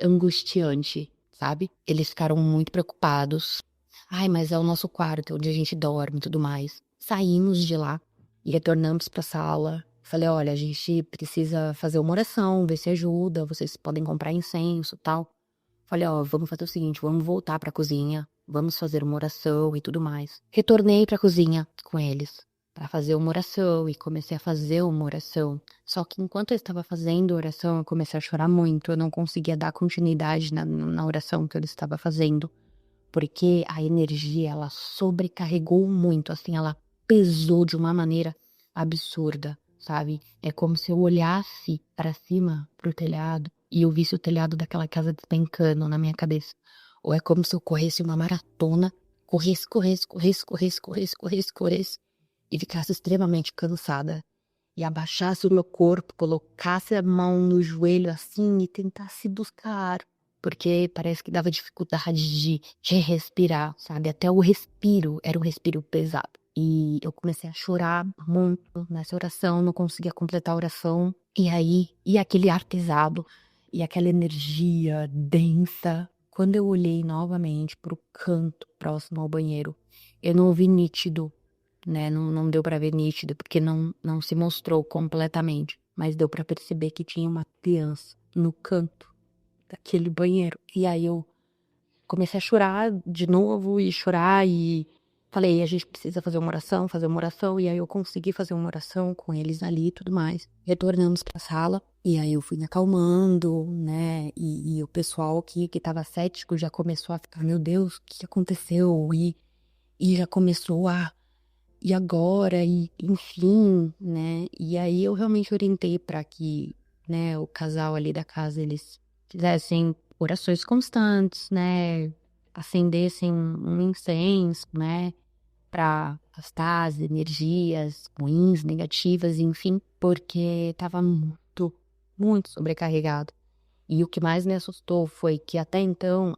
angustiante, sabe? Eles ficaram muito preocupados. Ai, mas é o nosso quarto, onde a gente dorme e tudo mais. Saímos de lá e retornamos pra sala. Falei, olha, a gente precisa fazer uma oração, ver se ajuda, vocês podem comprar incenso e tal. Falei, vamos fazer o seguinte, vamos voltar pra cozinha, vamos fazer uma oração e tudo mais. Retornei pra cozinha com eles pra fazer uma oração e comecei a fazer uma oração. Só que enquanto eu estava fazendo a oração, eu comecei a chorar muito, eu não conseguia dar continuidade na oração que eu estava fazendo. Porque a energia, ela sobrecarregou muito, assim, ela pesou de uma maneira absurda, sabe? É como se eu olhasse para cima, pro telhado, e eu visse o telhado daquela casa despencando na minha cabeça. Ou é como se eu corresse uma maratona, corresse, e ficasse extremamente cansada. E abaixasse o meu corpo, colocasse a mão no joelho assim e tentasse buscar. Porque parece que dava dificuldade de respirar, sabe? Até o respiro era um respiro pesado. E eu comecei a chorar muito nessa oração, não conseguia completar a oração. E aí, aquele ar pesado, e aquela energia densa. Quando eu olhei novamente pro canto próximo ao banheiro, eu não ouvi nítido, né? Não deu pra ver nítido, porque não se mostrou completamente. Mas deu pra perceber que tinha uma criança no canto daquele banheiro. E aí eu comecei a chorar de novo e chorar e falei, a gente precisa fazer uma oração. E aí eu consegui fazer uma oração com eles ali e tudo mais. Retornamos pra sala e aí eu fui me acalmando, né? E o pessoal que tava cético já começou a ficar, meu Deus, o que aconteceu? E já começou e agora? E enfim, né? E aí eu realmente orientei pra que, né, o casal ali da casa, eles fizessem orações constantes, né? Acendessem um incenso, né? Para afastar as energias ruins, negativas, enfim, porque estava muito, muito sobrecarregado. E o que mais me assustou foi que até então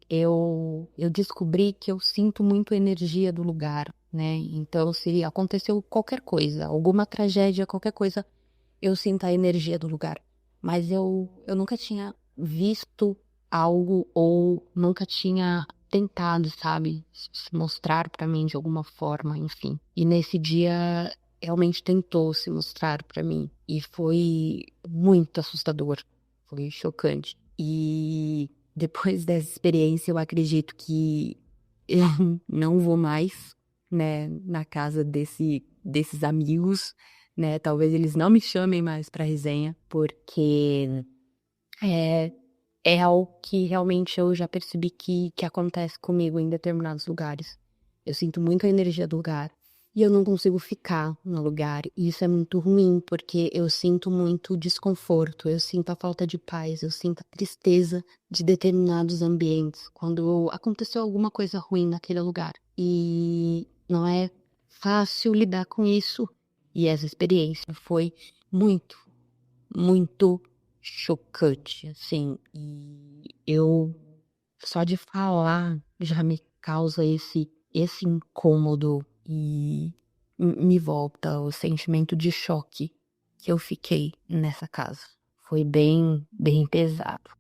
eu descobri que eu sinto muito a energia do lugar, né? Então, se aconteceu qualquer coisa, alguma tragédia, qualquer coisa, eu sinto a energia do lugar. Mas eu nunca tinha visto algo ou nunca tinha tentado, sabe, se mostrar pra mim de alguma forma, enfim. E nesse dia realmente tentou se mostrar pra mim e foi muito assustador, foi chocante. E depois dessa experiência, eu acredito que eu não vou mais, né, na casa desses amigos, né? Talvez eles não me chamem mais pra resenha, porque é algo que realmente eu já percebi que acontece comigo em determinados lugares. Eu sinto muito a energia do lugar e eu não consigo ficar no lugar. E isso é muito ruim, porque eu sinto muito desconforto, eu sinto a falta de paz, eu sinto a tristeza de determinados ambientes, quando aconteceu alguma coisa ruim naquele lugar. E não é fácil lidar com isso. E essa experiência foi muito, muito chocante, assim. E eu, só de falar, já me causa esse incômodo e me volta o sentimento de choque que eu fiquei nessa casa. Foi bem, bem pesado.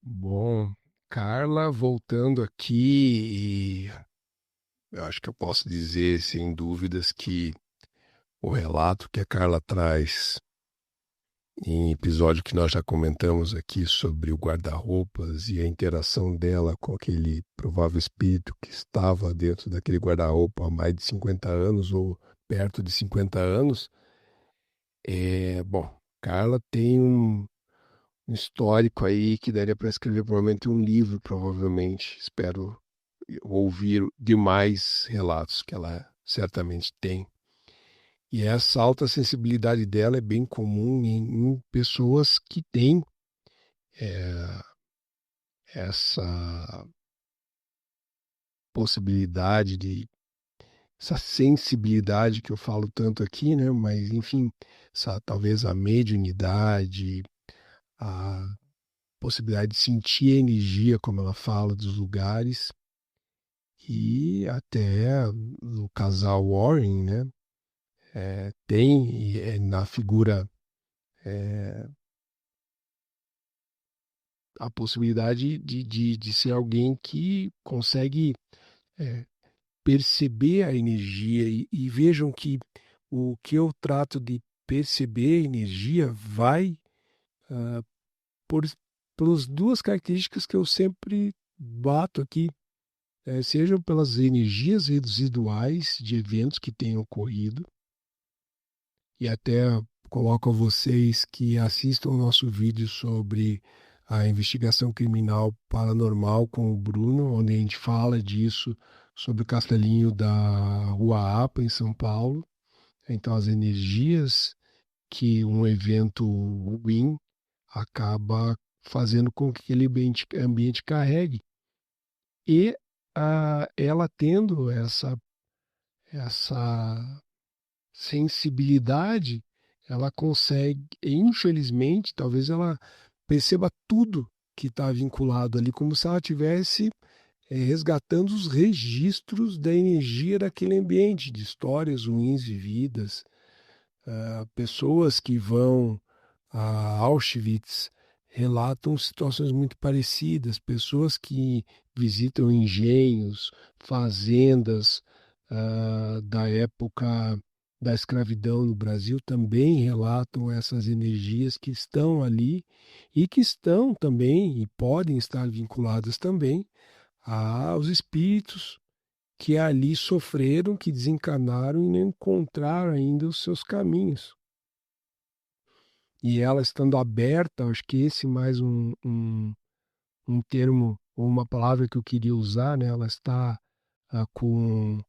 Bom, Carla, voltando aqui, eu acho que eu posso dizer, sem dúvidas, que o relato que a Carla traz em episódio que nós já comentamos aqui sobre o guarda-roupas e a interação dela com aquele provável espírito que estava dentro daquele guarda-roupa há mais de 50 anos ou perto de 50 anos. Bom, Carla tem um histórico aí que daria para escrever provavelmente um livro, provavelmente. Espero ouvir demais relatos que ela certamente tem. E essa alta sensibilidade dela é bem comum em pessoas que têm essa possibilidade essa sensibilidade que eu falo tanto aqui, né? Mas, enfim, talvez a mediunidade, a possibilidade de sentir a energia, como ela fala, dos lugares. E até no casal Warren, né? Tem na figura a possibilidade de ser alguém que consegue perceber a energia e vejam que o que eu trato de perceber a energia vai pelas duas características que eu sempre bato aqui, sejam pelas energias residuais de eventos que tenham ocorrido, e até coloco a vocês que assistam o nosso vídeo sobre a investigação criminal paranormal com o Bruno, onde a gente fala disso, sobre o castelinho da Rua APA, em São Paulo. Então, as energias que um evento ruim acaba fazendo com que aquele ambiente carregue. E ela tendo essa sensibilidade, ela consegue, infelizmente, talvez ela perceba tudo que está vinculado ali, como se ela tivesse resgatando os registros da energia daquele ambiente, de histórias ruins vividas. Pessoas que vão a Auschwitz relatam situações muito parecidas, pessoas que visitam engenhos, fazendas da época da escravidão no Brasil também relatam essas energias que estão ali e que estão também e podem estar vinculadas também aos espíritos que ali sofreram, que desencarnaram e não encontraram ainda os seus caminhos. E ela estando aberta, acho que esse mais um termo ou uma palavra que eu queria usar, né? Ela está com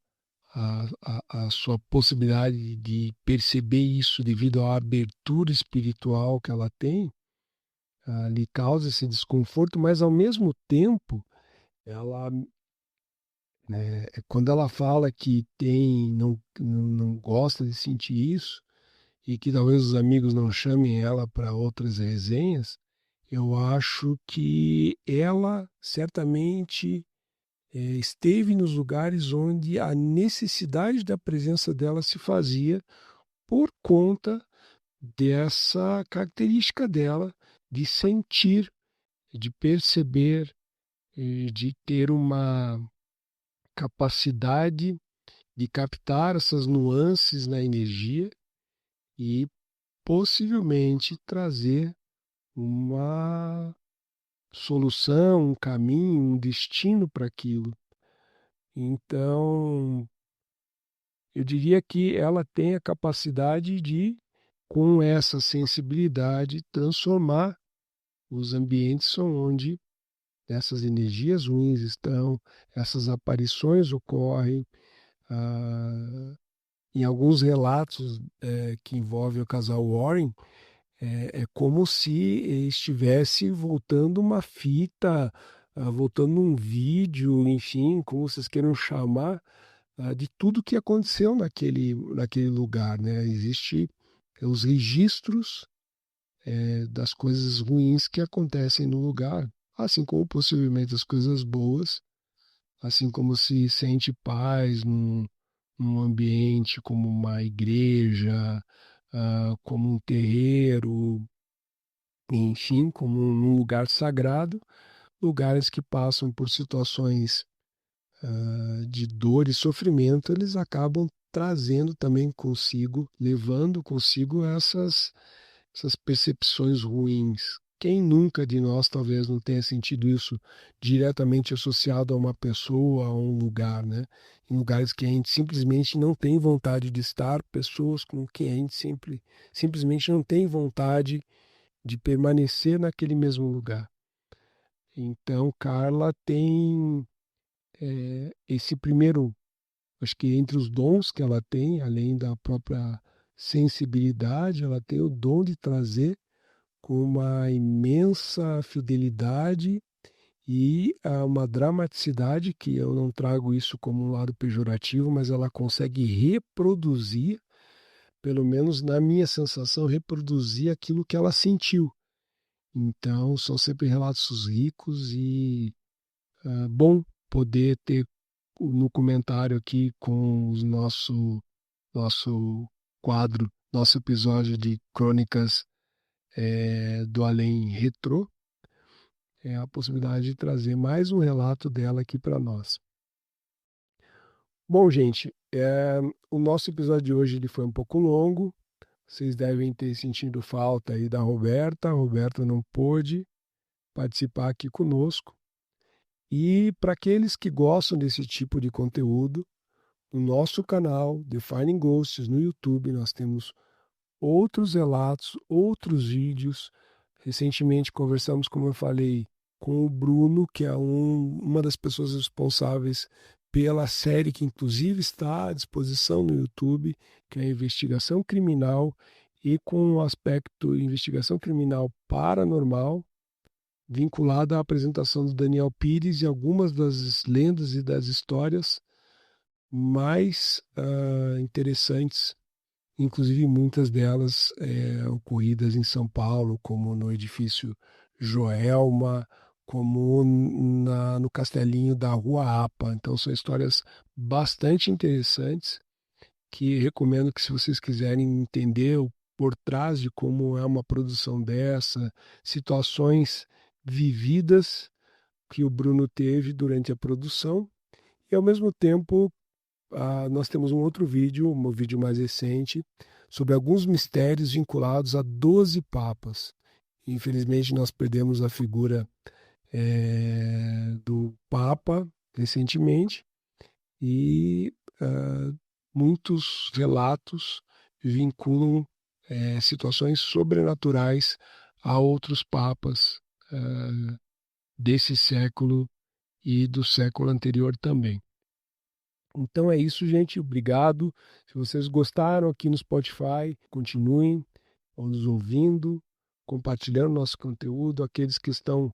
a sua possibilidade de perceber isso devido à abertura espiritual que ela tem, lhe causa esse desconforto, mas ao mesmo tempo, ela, quando ela fala que não gosta de sentir isso, e que talvez os amigos não chamem ela para outras resenhas, eu acho que ela certamente esteve nos lugares onde a necessidade da presença dela se fazia por conta dessa característica dela de sentir, de perceber, de ter uma capacidade de captar essas nuances na energia e possivelmente trazer uma solução, um caminho, um destino para aquilo. Então, eu diria que ela tem a capacidade de, com essa sensibilidade, transformar os ambientes onde essas energias ruins estão, essas aparições ocorrem. Em alguns relatos que envolvem o casal Warren, é como se estivesse voltando uma fita, voltando um vídeo, enfim, como vocês queiram chamar, de tudo que aconteceu naquele lugar, né? Existem os registros das coisas ruins que acontecem no lugar, assim como possivelmente as coisas boas, assim como se sente paz num ambiente como uma igreja, como um terreiro, enfim, como um lugar sagrado, lugares que passam por situações de dor e sofrimento, eles acabam trazendo também consigo, levando consigo essas percepções ruins. Quem nunca de nós talvez não tenha sentido isso diretamente associado a uma pessoa, a um lugar, né? Em lugares que a gente simplesmente não tem vontade de estar, pessoas com quem a gente simplesmente não tem vontade de permanecer naquele mesmo lugar. Então, Carla tem esse primeiro, acho que entre os dons que ela tem, além da própria sensibilidade, ela tem o dom de trazer com uma imensa fidelidade e uma dramaticidade, que eu não trago isso como um lado pejorativo, mas ela consegue reproduzir, pelo menos na minha sensação, reproduzir aquilo que ela sentiu. Então, são sempre relatos ricos e bom poder ter no comentário aqui com o nosso quadro, nosso episódio de Crônicas do Além Retrô, a possibilidade de trazer mais um relato dela aqui para nós. Bom, gente, o nosso episódio de hoje ele foi um pouco longo. Vocês devem ter sentido falta aí da Roberta. A Roberta não pôde participar aqui conosco. E para aqueles que gostam desse tipo de conteúdo, no nosso canal Defining Ghosts no YouTube, nós temos outros relatos, outros vídeos. Recentemente conversamos, como eu falei, com o Bruno, que é uma das pessoas responsáveis pela série que inclusive está à disposição no YouTube, que é a Investigação Criminal, e com o aspecto investigação criminal paranormal, vinculada à apresentação do Daniel Pires e algumas das lendas e das histórias mais interessantes, inclusive muitas delas ocorridas em São Paulo, como no edifício Joelma, como no castelinho da Rua Apa. Então são histórias bastante interessantes que recomendo que, se vocês quiserem entender por trás de como é uma produção dessa, situações vividas que o Bruno teve durante a produção, e ao mesmo tempo nós temos um outro vídeo, um vídeo mais recente, sobre alguns mistérios vinculados a 12 papas. Infelizmente nós perdemos a figura do Papa recentemente, e muitos relatos vinculam situações sobrenaturais a outros papas desse século e do século anterior também. Então é isso, gente. Obrigado. Se vocês gostaram aqui no Spotify, continuem nos ouvindo. compartilhando nosso conteúdo, aqueles que estão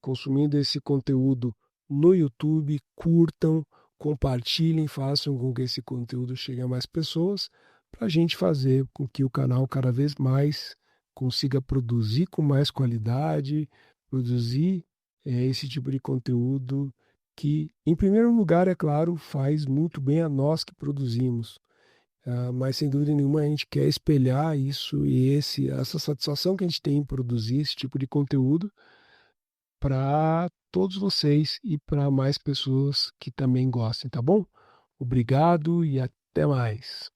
consumindo esse conteúdo no YouTube, curtam, compartilhem, façam com que esse conteúdo chegue a mais pessoas, para a gente fazer com que o canal cada vez mais consiga produzir com mais qualidade, produzir esse tipo de conteúdo que, em primeiro lugar, é claro, faz muito bem a nós que produzimos. Mas, sem dúvida nenhuma, a gente quer espelhar isso e essa satisfação que a gente tem em produzir esse tipo de conteúdo para todos vocês e para mais pessoas que também gostem, tá bom? Obrigado e até mais.